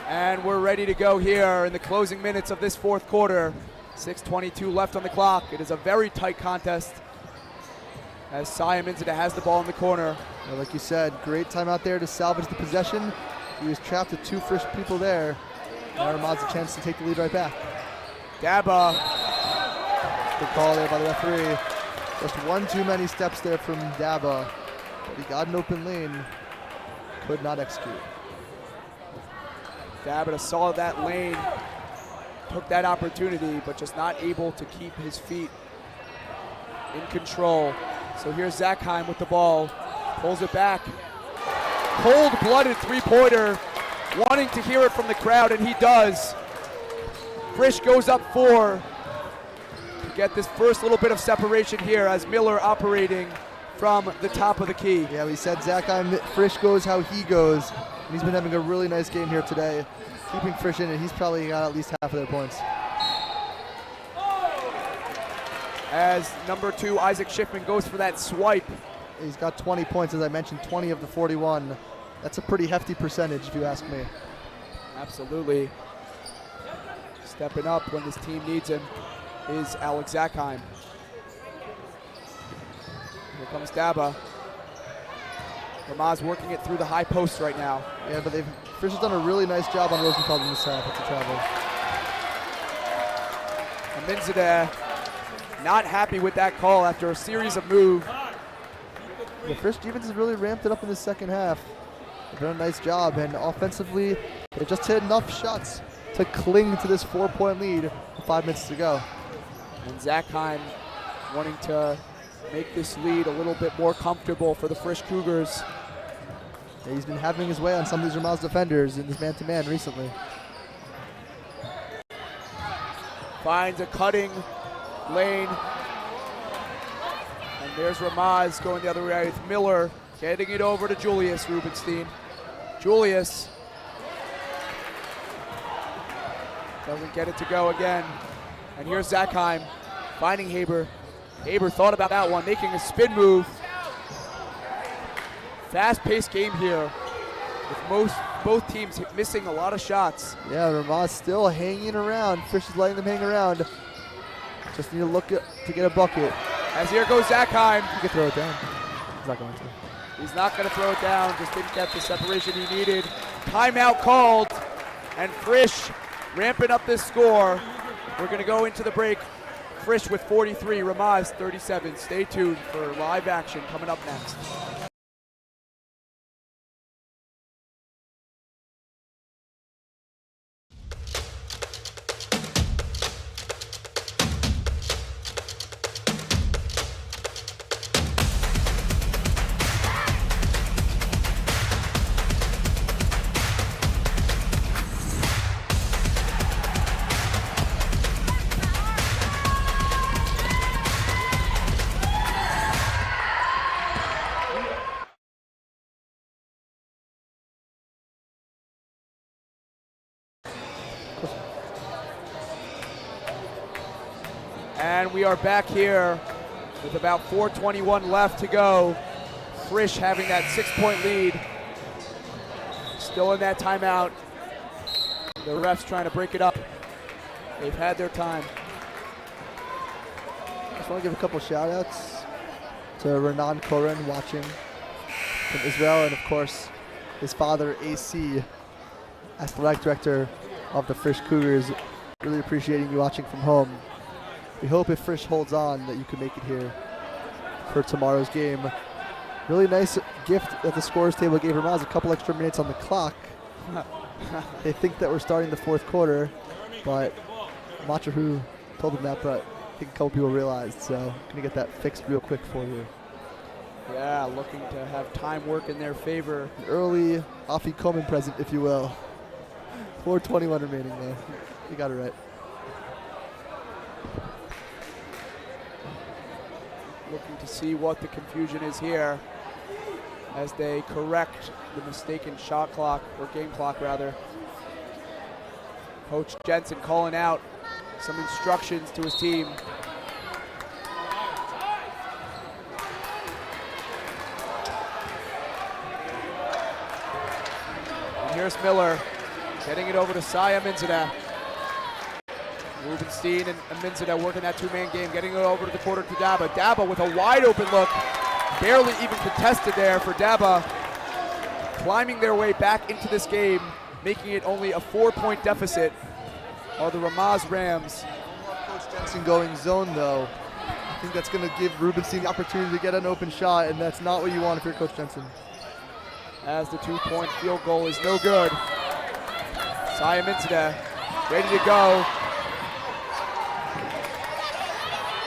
S3: And we're ready to go here in the closing minutes of this fourth quarter. 6:22 left on the clock. It is a very tight contest as Saya Minzadeh has the ball in the corner.
S4: Yeah, like you said, great time out there to salvage the possession. He was trapped with two Frisch people there. Now Ramaz a chance to take the lead right back.
S3: Daba.
S4: Good call there by the referee. Just one too many steps there from Daba. But he got an open lane. Could not execute.
S3: Dabita saw that lane, took that opportunity, but just not able to keep his feet in control. So here's Zachheim with the ball, pulls it back. Cold-blooded three-pointer, wanting to hear it from the crowd, and he does. Frisch goes up 4 to get this first little bit of separation here as Miller operating from the top of the key.
S4: Yeah, we said Zachheim, Frisch goes how he goes. And he's been having a really nice game here today. Keeping Frisch in, and he's probably got at least half of their points.
S3: As number 2, Isaac Schiffman, goes for that swipe.
S4: He's got 20 points, as I mentioned, 20 of the 41. That's a pretty hefty percentage, if you ask me.
S3: Absolutely. Stepping up when this team needs him is Alex Zachheim. Here comes Daba. Ramaz working it through the high post right now.
S4: Yeah, but Frisch has done a really nice job on Rosenfeld in this half. It's a travel.
S3: And Minzadeh not happy with that call after a series of moves.
S4: The Frisch defense has really ramped it up in the second half. They've done a nice job, and offensively, they just hit enough shots to cling to this 4-point lead with 5 minutes to go.
S3: And Zachheim wanting to make this lead a little bit more comfortable for the Frisch Cougars.
S4: Yeah, he's been having his way on some of these Ramaz defenders in this man-to-man recently.
S3: Finds a cutting lane. And there's Ramaz going the other way with Miller, getting it over to Julius Rubenstein. Julius doesn't get it to go again. And here's Zachheim finding Haber. Haber thought about that one, making a spin move. Fast-paced game here with both teams missing a lot of shots.
S4: Yeah, Ramaz still hanging around. Frisch is letting them hang around. Just need to look to get a bucket.
S3: As here goes Zachheim.
S4: He can throw it down. He's not going to.
S3: He's not going to throw it down, just didn't get the separation he needed. Timeout called, and Frisch ramping up this score. We're going to go into the break. Frisch with 43, Ramaz 37. Stay tuned for live action coming up next. And we are back here with about 4:21 left to go. Frisch having that 6-point lead. Still in that timeout. The refs trying to break it up. They've had their time.
S4: I just want to give a couple shout outs to Renan Koren watching from Israel, and of course his father AC, athletic director of the Frisch Cougars. Really appreciating you watching from home. We hope if Frisch holds on that you can make it here for tomorrow's game. Really nice gift that the scores table gave Ramaz, a couple extra minutes on the clock. They think that we're starting the fourth quarter, but I'm not sure who told them that, but I think a couple people realized, so I'm gonna get that fixed real quick for you.
S3: Yeah, looking to have time work in their favor.
S4: An early Afi Komen present, if you will. 4:21 remaining though. You got it right.
S3: Looking to see what the confusion is here as they correct the mistaken shot clock, or game clock rather. Coach Jensen calling out some instructions to his team. And here's Miller getting it over to Saya Minzadeh. Rubenstein and Minzadeh working that two-man game, getting it over to the quarter to Daba. Daba with a wide open look, barely even contested there for Daba. Climbing their way back into this game, making it only a 4-point deficit are the Ramaz Rams.
S4: Coach Jensen going zone though. I think that's going to give Rubenstein the opportunity to get an open shot, and that's not what you want if you're Coach Jensen.
S3: As the 2-point field goal is no good. Saya Minzadeh ready to go.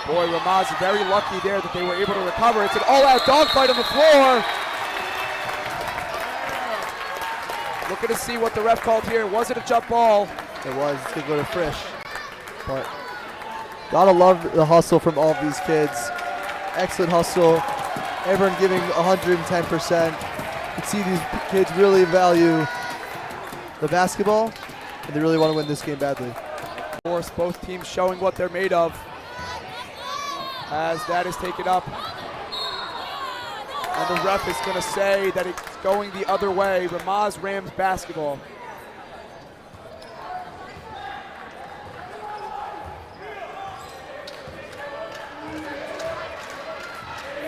S3: Boy, Ramaz very lucky there that they were able to recover. It's an all-out dogfight on the floor. Looking to see what the ref called here. Was it a jump ball?
S4: It was. It's going to go to Frisch. But gotta love the hustle from all of these kids. Excellent hustle. Everyone giving 110%. You can see these kids really value the basketball, and they really want to win this game badly.
S3: Of course, both teams showing what they're made of as that is taken up. And the ref is going to say that it's going the other way. Ramaz Rams basketball.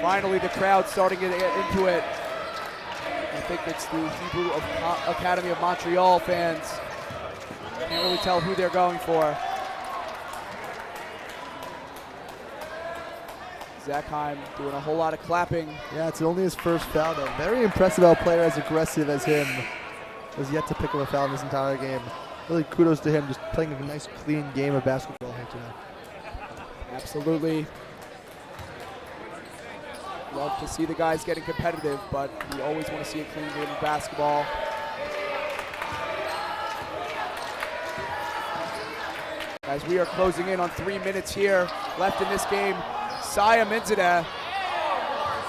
S3: Finally, the crowd starting to get into it. I think it's the Hebrew Academy of Montreal fans. Can't really tell who they're going for. Zachheim doing a whole lot of clapping.
S4: Yeah, it's only his first foul though. Very impressive how a player as aggressive as him has yet to pick up a foul in this entire game. Really kudos to him, just playing a nice clean game of basketball here today.
S3: Absolutely. Love to see the guys getting competitive, but we always want to see a clean game of basketball. As we are closing in on 3 minutes here left in this game, Saya Minzadeh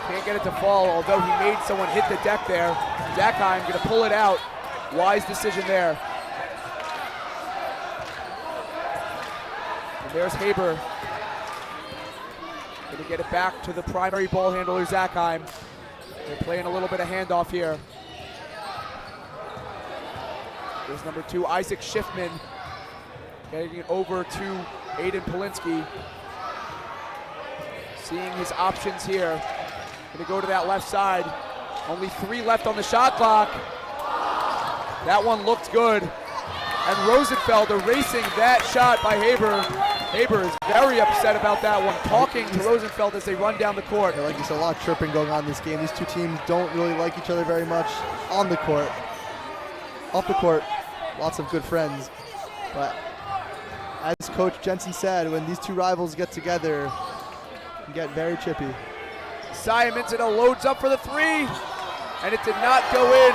S3: can't get it to fall, although he made someone hit the deck there. Zachheim going to pull it out. Wise decision there. And there's Haber. Going to get it back to the primary ball handler, Zachheim. They're playing a little bit of handoff here. There's number 2, Isaac Schiffman, getting it over to Aiden Polinsky. Seeing his options here. Going to go to that left side. Only 3 left on the shot clock. That one looked good. And Rosenfeld erasing that shot by Haber. Haber is very upset about that one, talking to Rosenfeld as they run down the court.
S4: Yeah, like there's a lot of chirping going on in this game. These two teams don't really like each other very much on the court. Off the court, lots of good friends. But as Coach Jensen said, when these two rivals get together, it can get very chippy.
S3: Saya Minzadeh loads up for the 3, and it did not go in.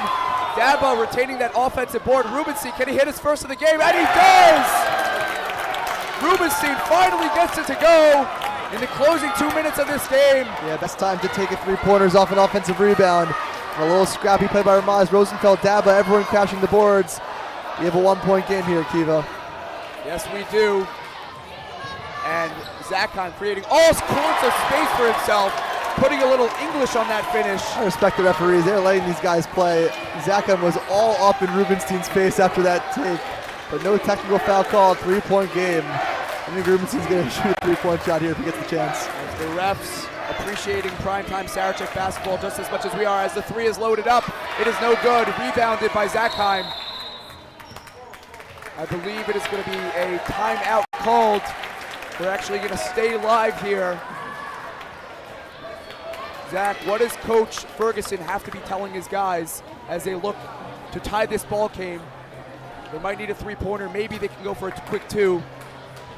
S3: Daba retaining that offensive board. Rubenstein, can he hit his first of the game? And he does! Rubenstein finally gets it to go in the closing 2 minutes of this game.
S4: Yeah, best time to take a 3-pointers off an offensive rebound. A little scrappy play by Ramaz, Rosenfeld, Daba, everyone crashing the boards. We have a 1-point game here, Kiva.
S3: Yes, we do. And Zachheim creating all sorts of space for himself, putting a little English on that finish.
S4: I respect the referees. They're letting these guys play. Zachheim was all up in Rubenstein's face after that take, but no technical foul called. 3-point game. I think Rubenstein's going to shoot a 3-point shot here if he gets the chance.
S3: As the refs appreciating primetime Sarachek basketball just as much as we are. As the 3 is loaded up, it is no good. Rebounded by Zachheim. I believe it is going to be a timeout called. We're actually going to stay live here. Zach, what does Coach Ferguson have to be telling his guys as they look to tie this ball game? They might need a 3-pointer. Maybe they can go for a quick 2.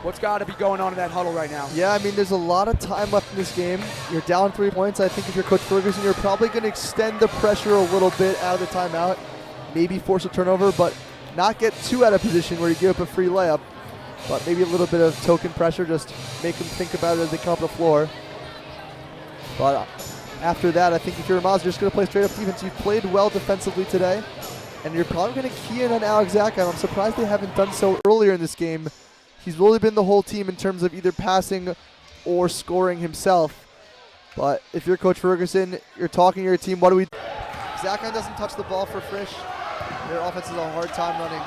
S3: What's got to be going on in that huddle right now?
S4: Yeah, I mean, there's a lot of time left in this game. You're down 3 points. I think if you're Coach Ferguson, you're probably going to extend the pressure a little bit out of the timeout. Maybe force a turnover, but not get too out of position where you give up a free layup. But maybe a little bit of token pressure, just make them think about it as they come up the floor. But after that, I think if you're Ramaz, you're just going to play straight up defense. You've played well defensively today, and you're probably going to key in on Alex Zachheim. I'm surprised they haven't done so earlier in this game. He's really been the whole team in terms of either passing or scoring himself. But if you're Coach Ferguson, you're talking to your team, what do we do? Zachheim doesn't touch the ball for Frisch. Their offense has a hard time running.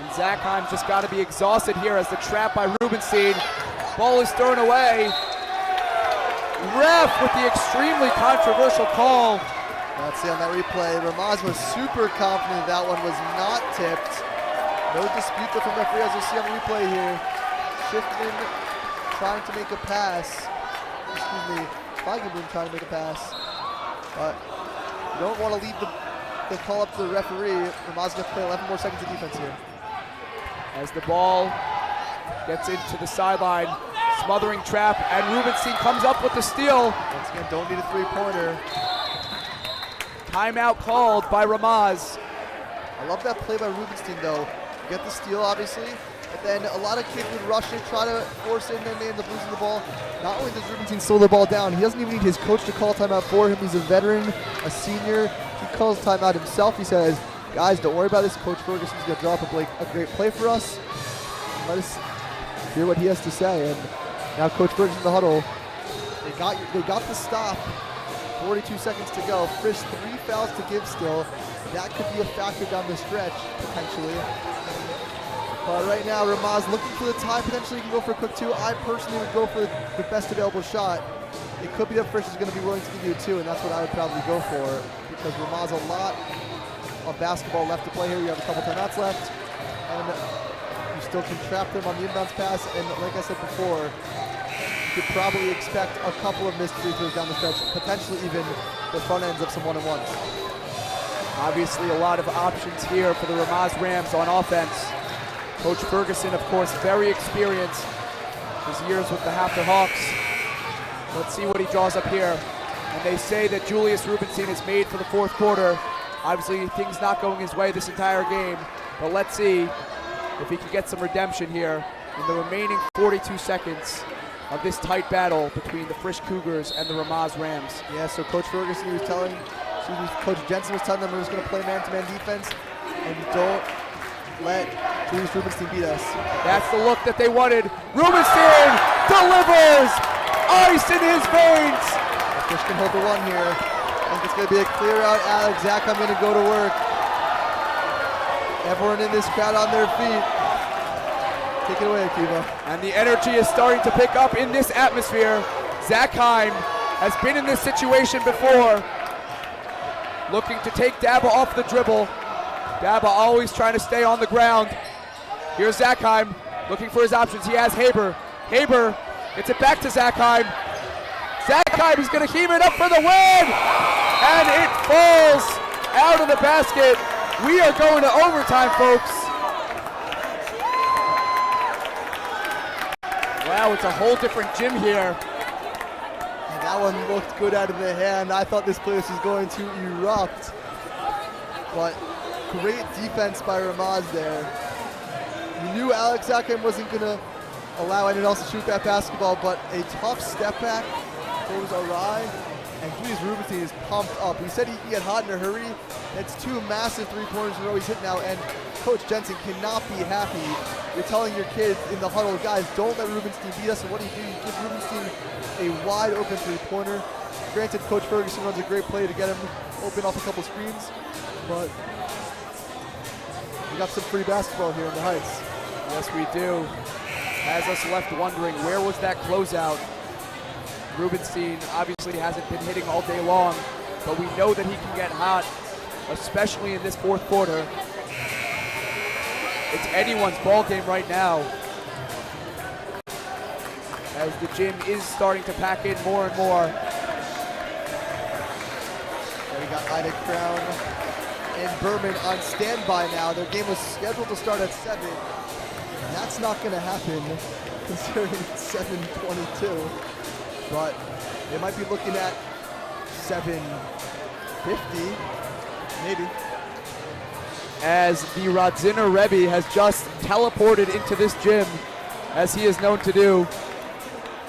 S3: And Zachheim's just got to be exhausted here as the trap by Rubenstein. Ball is thrown away. Ref with the extremely controversial call.
S4: Let's see on that replay. Ramaz was super confident that one was not tipped. No dispute though from the referee, as you'll see on the replay here. Schiffman trying to make a pass. Excuse me, Feigenboom trying to make a pass. But you don't want to leave the they'll call up to the referee. Ramaz gonna play 11 more seconds of defense here.
S3: As the ball gets into the sideline, smothering trap, and Rubenstein comes up with the steal.
S4: Once again, don't need a three-pointer.
S3: Timeout called by Ramaz.
S4: I love that play by Rubenstein, though. Get the steal, obviously, and then a lot of kids would rush it, try to force it, and then they end up losing the ball. Not only does Rubenstein slow the ball down, he doesn't even need his coach to call timeout for him. He's a veteran, a senior. He calls timeout himself. He says, guys, don't worry about this. Coach Ferguson's going to drop a great play for us. Let us hear what he has to say. And now Coach Ferguson in the huddle. They got the stop. 42 seconds to go. Frisch 3 fouls to give still. That could be a factor down the stretch, potentially. But right now, Ramaz looking for the tie. Potentially he can go for a quick 2. I personally would go for the best available shot. It could be that Frisch is going to be willing to give you a 2, and that's what I would probably go for. Because Ramaz a lot of basketball left to play here. You have a couple timeouts left. And you still can trap them on the inbounds pass. And like I said before, you could probably expect a couple of missed free throws down the stretch. Potentially even the front ends of some one-on-ones.
S3: Obviously a lot of options here for the Ramaz Rams on offense. Coach Ferguson, of course, very experienced. His years with the Hafter Hawks. Let's see what he draws up here. And they say that Julius Rubenstein is made for the fourth quarter. Obviously, things not going his way this entire game. But let's see if he can get some redemption here in the remaining 42 seconds of this tight battle between the Frisch Cougars and the Ramaz Rams.
S4: Yeah, so Coach Ferguson was telling, Coach Jensen was telling them we're just going to play man-to-man defense and don't let Julius Rubenstein beat us.
S3: That's the look that they wanted. Rubenstein delivers! Ice in his veins!
S4: Frisch can hold the one here. I think it's going to be a clear out. Alex, Zach, I'm going to go to work. Everyone in this crowd on their feet. Take it away, Akiva.
S3: And the energy is starting to pick up in this atmosphere. Zach Heim has been in this situation before. Looking to take Daba off the dribble. Daba always trying to stay on the ground. Here's Zachheim looking for his options. He has Haber. Haber gets it back to Zachheim. Zachheim is going to heave it up for the win! And it falls out of the basket. We are going to overtime, folks. Wow, it's a whole different gym here.
S4: And that one looked good out of the hand. I thought this place was going to erupt. But great defense by Ramaz there. You knew Alex Zachheim wasn't going to allow anyone else to shoot that basketball, but a tough step back goes awry, and Julius Rubenstein is pumped up. We said he can get hot in a hurry. That's 2 massive three-pointers in a row he's hit now, and Coach Jensen cannot be happy. You're telling your kids in the huddle, guys, don't let Rubenstein beat us, and what do? You give Rubenstein a wide-open three-pointer. Granted, Coach Ferguson runs a great play to get him open off a couple screens, but we got some free basketball here in the Heights.
S3: Yes, we do. Has us left wondering, where was that closeout? Rubenstein obviously hasn't been hitting all day long, but we know that he can get hot, especially in this fourth quarter. It's anyone's ball game right now, as the gym is starting to pack in more and more.
S4: And we got Ida Crown and Berman on standby now. Their game was scheduled to start at 7. And that's not going to happen considering it's 7:22. But they might be looking at 7:50, maybe.
S3: As the Radziner Rebbe has just teleported into this gym, as he is known to do,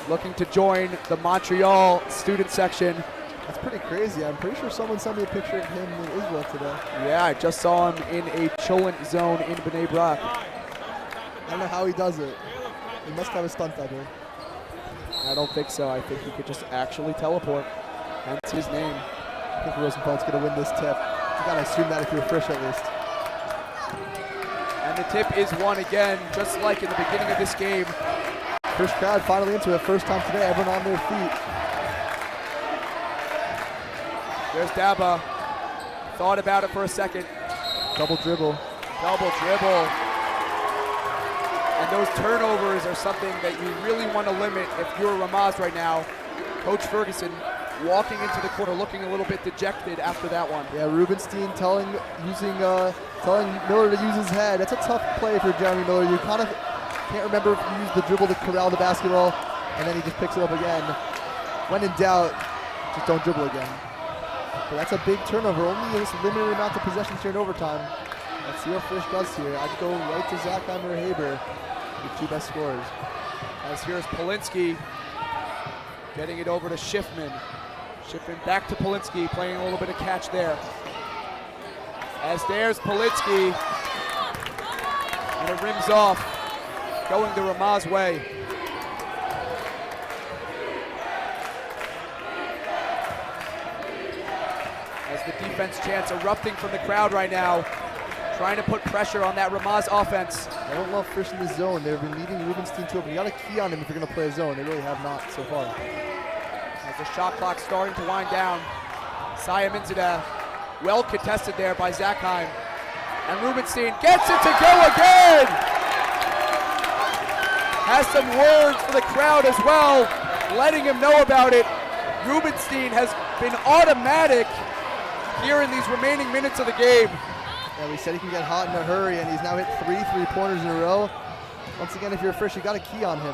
S3: looking to join the Montreal student section.
S4: That's pretty crazy. I'm pretty sure someone sent me a picture of him in Israel today.
S3: Yeah, I just saw him in a Cholent zone in B'nai Brak.
S4: I don't know how he does it. He must have a stunt double.
S3: I don't think so. I think he could just actually teleport. Hence his name.
S4: I think Rosenfeld's going to win this tip. You got to assume that if you're Frisch at least.
S3: And the tip is won again, just like in the beginning of this game.
S4: Frisch crowd finally into it. First time today, everyone on their feet.
S3: There's Daba. Thought about it for a second.
S4: Double dribble.
S3: Double dribble. And those turnovers are something that you really want to limit if you're Ramaz right now. Coach Ferguson walking into the corner looking a little bit dejected after that one.
S4: Yeah, Rubenstein telling Miller to use his head. That's a tough play for Jeremy Miller. You kind of can't remember if he used the dribble to corral the basketball, and then he just picks it up again. When in doubt, just don't dribble again. But that's a big turnover. Only this limited amount of possessions here in overtime. Let's see what Frisch does here. I'd go right to Zachheim or Haber, the two best scorers.
S3: As here's Polinsky getting it over to Schiffman. Schiffman back to Polinsky, playing a little bit of catch there. As there's Polinsky, and it rims off, going the Ramaz way. As the defense chants erupting from the crowd right now, trying to put pressure on that Ramaz offense.
S4: I don't love Frisch in the zone. They've been leading Rubenstein to it, but you got to key on him if you're going to play a zone. They really have not so far.
S3: As the shot clock starting to wind down, Saya Minzadeh, well contested there by Zachheim. And Rubenstein gets it to go again! Has some words for the crowd as well, letting him know about it. Rubenstein has been automatic here in these remaining minutes of the game.
S4: Yeah, we said he can get hot in a hurry, and he's now hit 3 3-pointers in a row. Once again, if you're Frisch, you got to key on him.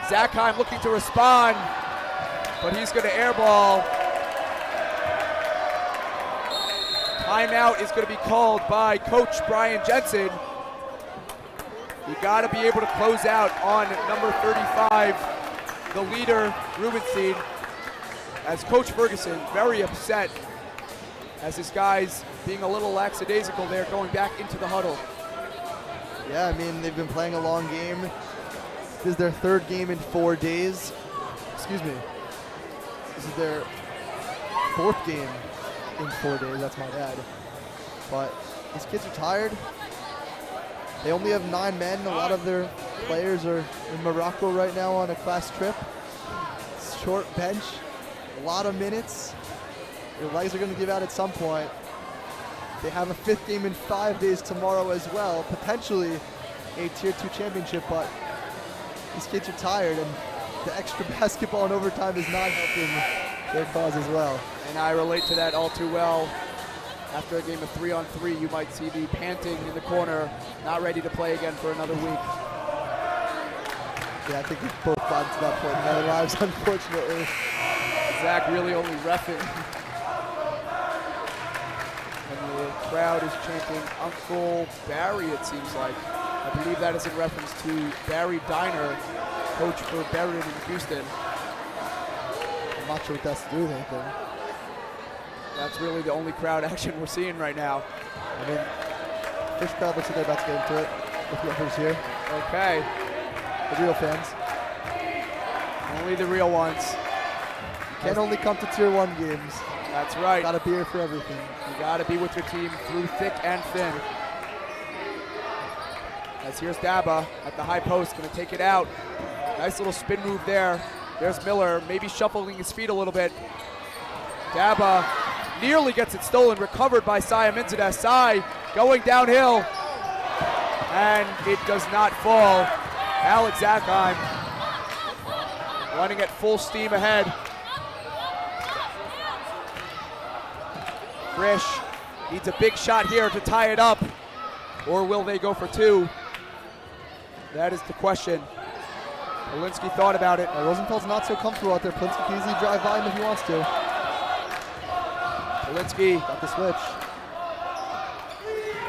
S3: Zachheim looking to respond, but he's going to airball. Timeout is going to be called by Coach Brian Jensen. You got to be able to close out on number 35, the leader, Rubenstein, as Coach Ferguson very upset as his guys being a little lackadaisical there, going back into the huddle.
S4: Yeah, I mean, they've been playing a long game. This is their 3rd game in 4 days. Excuse me. This is their 4th game in 4 days. That's my bad. But these kids are tired. They only have 9 men. A lot of their players are in Morocco right now on a class trip. Short bench, a lot of minutes. Their legs are going to give out at some point. They have a 5th game in 5 days tomorrow as well, potentially a Tier 2 championship, but these kids are tired, and the extra basketball in overtime is not helping their cause as well.
S3: And I relate to that all too well. After a game of 3-on-3, you might see the panting in the corner, not ready to play again for another week.
S4: Yeah, I think we've both gotten to that point in our lives, unfortunately.
S3: Zach really only reffing. And the crowd is chanting Uncle Barry, it seems like. I believe that is in reference to Barry Diner, coach for Barron in Houston.
S4: I'm not sure what that's to do with anything.
S3: That's really the only crowd action we're seeing right now.
S4: I mean, Frisch crowd looks like they're about to get into it with the others here.
S3: Okay.
S4: The real fans.
S3: Only the real ones.
S4: Can only come to Tier 1 games.
S3: That's right.
S4: Gotta be here for everything.
S3: You gotta be with your team through thick and thin. As here's Daba at the high post, gonna take it out. Nice little spin move there. There's Miller, maybe shuffling his feet a little bit. Daba nearly gets it stolen, recovered by Saya Minzadeh. Sai going downhill, and it does not fall. Alex Zachheim running at full steam ahead. Frisch needs a big shot here to tie it up, or will they go for 2? That is the question. Polinsky thought about it.
S4: Rosenthal's not so comfortable out there. Polinsky can easily drive by him if he wants to.
S3: Polinsky
S4: got the switch.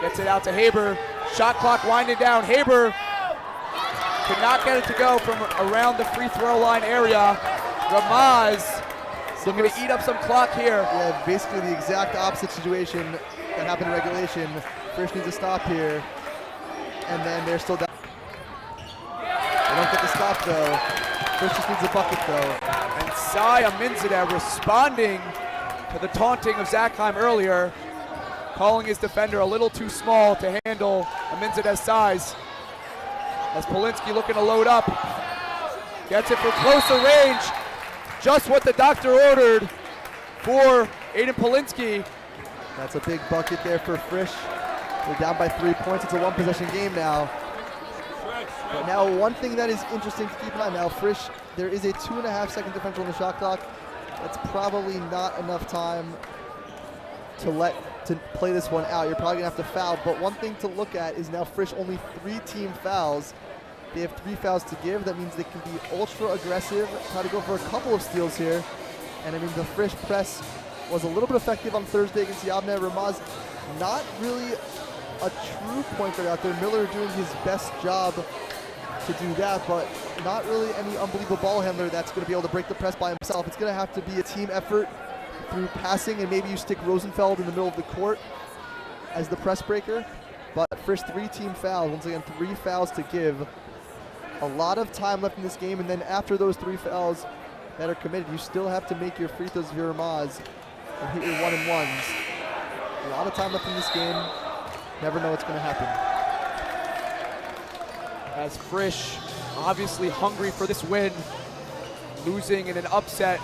S3: Gets it out to Haber. Shot clock winding down. Haber could not get it to go from around the free throw line area. Ramaz still going to eat up some clock here.
S4: Yeah, basically the exact opposite situation that happened in regulation. Frisch needs to stop here, and then they're still down. They don't get the stop though. Frisch just needs a bucket though.
S3: And Saya Minzadeh responding to the taunting of Zachheim earlier, calling his defender a little too small to handle Minzadeh's size. As Polinsky looking to load up. Gets it for closer range. Just what the doctor ordered for Aiden Polinsky.
S4: That's a big bucket there for Frisch. They're down by 3 points. It's a 1-possession game now. But now one thing that is interesting to keep in mind now, Frisch, there is a 2.5-second differential on the shot clock. That's probably not enough time to play this one out. You're probably gonna have to foul, but one thing to look at is now Frisch only 3 team fouls. They have 3 fouls to give. That means they can be ultra aggressive, try to go for a couple of steals here. And I mean, the Frisch press was a little bit effective on Thursday against Yavne. Ramaz, not really a true point guard out there. Miller doing his best job to do that, but not really any unbelievable ball handler that's going to be able to break the press by himself. It's going to have to be a team effort through passing, and maybe you stick Rosenfeld in the middle of the court as the press breaker. But Frisch 3 team fouls. Once again, 3 fouls to give. A lot of time left in this game, and then after those 3 fouls that are committed, you still have to make your free throws if you're Ramaz and hit your 1-and-1s. A lot of time left in this game. Never know what's going to happen.
S3: As Frisch, obviously hungry for this win, losing in an upset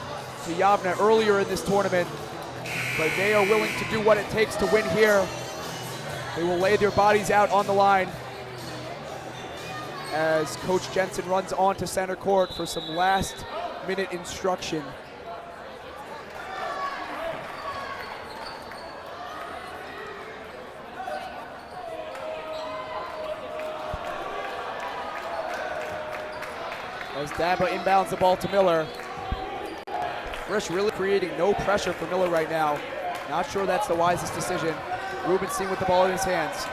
S3: to Yavne earlier in this tournament, but they are willing to do what it takes to win here. They will lay their bodies out on the line as Coach Jensen runs on to center court for some last-minute instruction. As Daba inbounds the ball to Miller. Frisch really creating no pressure for Miller right now. Not sure that's the wisest decision. Rubenstein with the ball in his hands.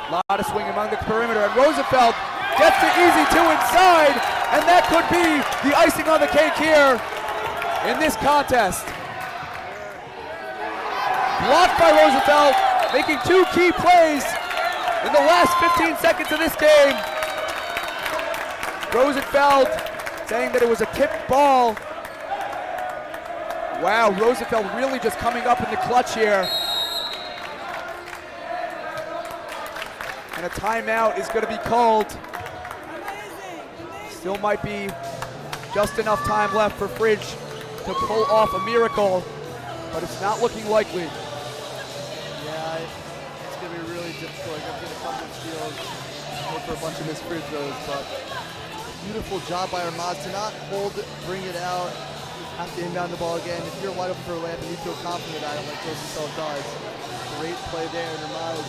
S3: A lot of swing among the perimeter, and Rosenfeld gets the easy 2 inside, and that could be the icing on the cake here in this contest. Blocked by Rosenfeld, making 2 key plays in the last 15 seconds of this game. Rosenfeld saying that it was a tipped ball. Wow, Rosenfeld really just coming up in the clutch here. And a timeout is going to be called. Still might be just enough time left for Frisch to pull off a miracle, but it's not looking likely.
S4: Yeah, it's going to be really difficult. I'm going to come with steals, hope for a bunch of missed free throws, but beautiful job by Ramaz to not hold, bring it out, have to inbound the ball again. If you're wide open for a layup and you feel confident at it like Rosenfeld does, great play there. And Ramaz,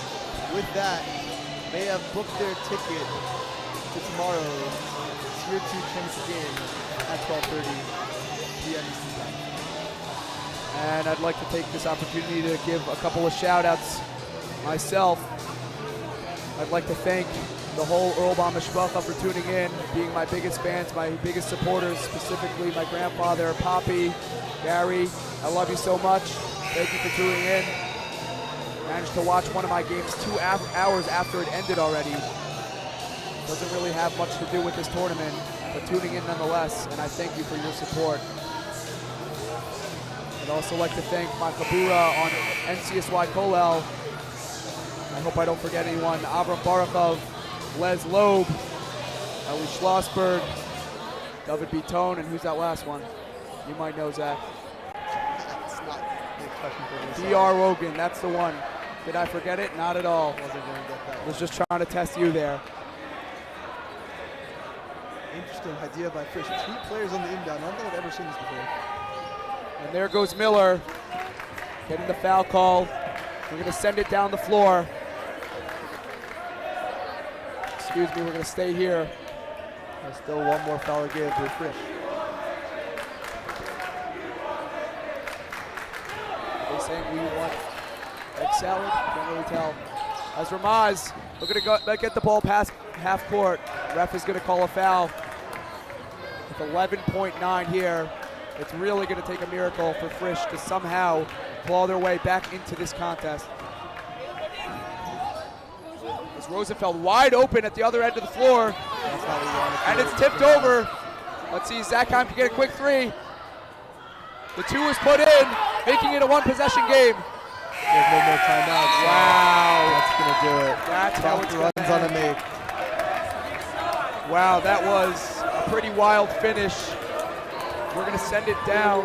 S4: with that, they have booked their ticket to tomorrow's Tier 2 championship game at 12:30 p.m. Eastern Time.
S3: And I'd like to take this opportunity to give a couple of shout outs myself. I'd like to thank the whole Earlbaum Mishpacha for tuning in, being my biggest fans, my biggest supporters, specifically my grandfather, Poppy, Gary. I love you so much. Thank you for tuning in. Managed to watch one of my games 2 hours after it ended already. Doesn't really have much to do with this tournament, but tuning in nonetheless, and I thank you for your support. I'd also like to thank my Chabura on NCSY Kollel. I hope I don't forget anyone. Avram Baruchov, Les Loeb, Eli Schlossberg, David Bitone, and who's that last one? You might know, Zach.
S4: It's not a big question for me.
S3: D.R. Rogan, that's the one. Did I forget it? Not at all.
S4: Wasn't going to get that.
S3: I was just trying to test you there.
S4: Interesting idea by Frisch. 2 players on the inbound. I don't think I've ever seen this before.
S3: And there goes Miller, getting the foul call. We're going to send it down the floor. Excuse me, we're going to stay here.
S4: There's still one more foul to give to Frisch.
S3: Are they saying we want egg salad? Can't really tell. As Ramaz, we're going to get the ball past half court. Ref is going to call a foul. With 11.9 here, it's really going to take a miracle for Frisch to somehow claw their way back into this contest. As Rosenfeld wide open at the other end of the floor. And it's tipped over. Let's see, Zachheim can get a quick 3. The 2 is put in, making it a 1-possession game.
S4: There's no more timeouts.
S3: Wow.
S4: That's going to do it.
S3: That's how it's
S4: runs
S3: gonna
S4: on a
S3: end.
S4: make.
S3: Wow, that was a pretty wild finish. We're going to send it down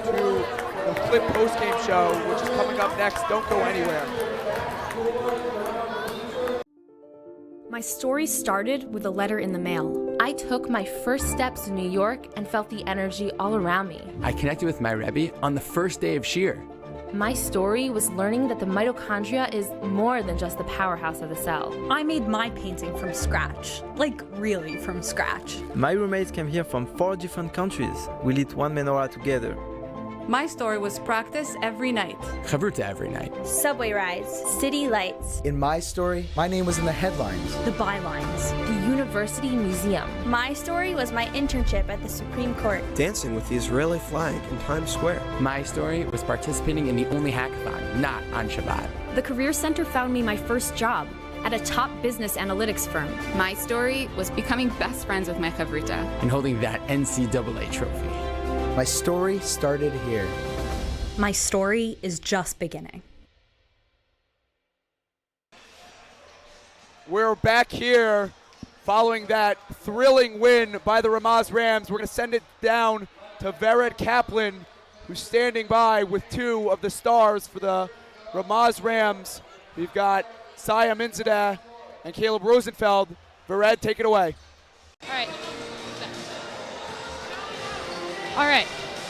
S3: to the Flip postgame show, which is coming up next. Don't go anywhere.
S9: My story started with a letter in the mail. I took my first steps in New York and felt the energy all around me.
S10: I connected with my Rebbe on the first day of Shir.
S9: My story was learning that the mitochondria is more than just the powerhouse of the cell.
S11: I made my painting from scratch, like really from scratch.
S12: My roommates came here from 4 different countries. We lit one menorah together.
S13: My story was practice every night.
S10: Chavruta every night.
S14: Subway rides, city lights.
S15: In my story, my name was in the headlines.
S11: The bylines.
S9: The University Museum.
S14: My story was my internship at the Supreme Court.
S16: Dancing with the Israeli flag in Times Square.
S10: My story was participating in the only hackathon, not on Shabbat.
S17: The Career Center found me my first job at a top business analytics firm.
S18: My story was becoming best friends with my chavruta.
S10: And holding that NCAA trophy.
S15: My story started here.
S11: My story is just beginning.
S3: We're back here following that thrilling win by the Ramaz Rams. We're going to send it down to Vered Kaplan, who's standing by with 2 of the stars for the Ramaz Rams. We've got Saya Minzadeh and Caleb Rosenfeld. Vered, take it away.
S1: All right. All right.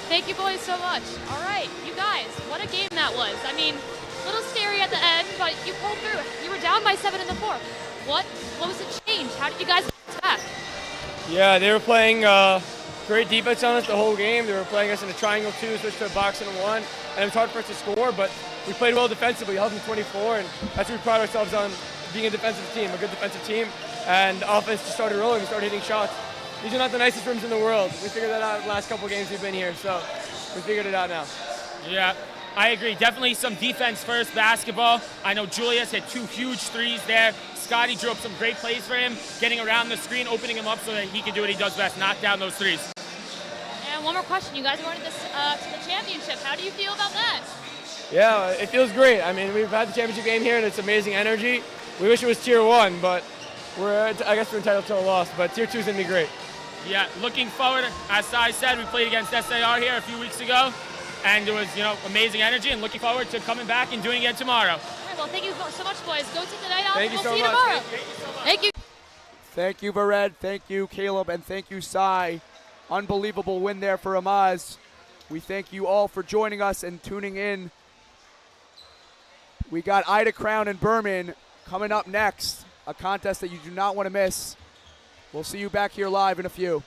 S1: Thank you boys so much. All right, you guys, what a game that was. I mean, a little scary at the end, but you pulled through. You were down by 7 in the 4th. What was the change? How did you guys attack?
S8: Yeah, they were playing great defense on us the whole game. They were playing us in a triangle 2, switched to a box and a 1, and it was hard for us to score, but we played well defensively, held them 24, and that's what we pride ourselves on, being a defensive team, a good defensive team, and the offense just started rolling. We started hitting shots. These are not the nicest rooms in the world. We figured that out the last couple games we've been here, so we figured it out now.
S2: Yeah, I agree. Definitely some defense first basketball. I know Julius hit 2 huge threes there. Scotty drew up some great plays for him, getting around the screen, opening him up so that he can do what he does best, knock down those threes.
S1: And one more question. You guys are going to the championship. How do you feel about that?
S8: Yeah, it feels great. I mean, we've had the championship game here, and it's amazing energy. We wish it was Tier 1, but I guess we're entitled to a loss, but Tier 2 is going to be great.
S2: Yeah, looking forward. As Sai said, we played against SAR here a few weeks ago, and it was, amazing energy, and looking forward to coming back and doing it tomorrow.
S1: All right, well, thank you so much, boys. Go take the night off,
S8: Thank
S1: and
S8: you
S1: we'll
S8: so
S1: see
S8: much.
S1: you tomorrow.
S8: Thank you so much.
S1: Thank you.
S3: Thank you, Vered. Thank you, Caleb. And thank you, Sai. Unbelievable win there for Ramaz. We thank you all for joining us and tuning in. We got Ida Crown and Berman coming up next, a contest that you do not want to miss. We'll see you back here live in a few.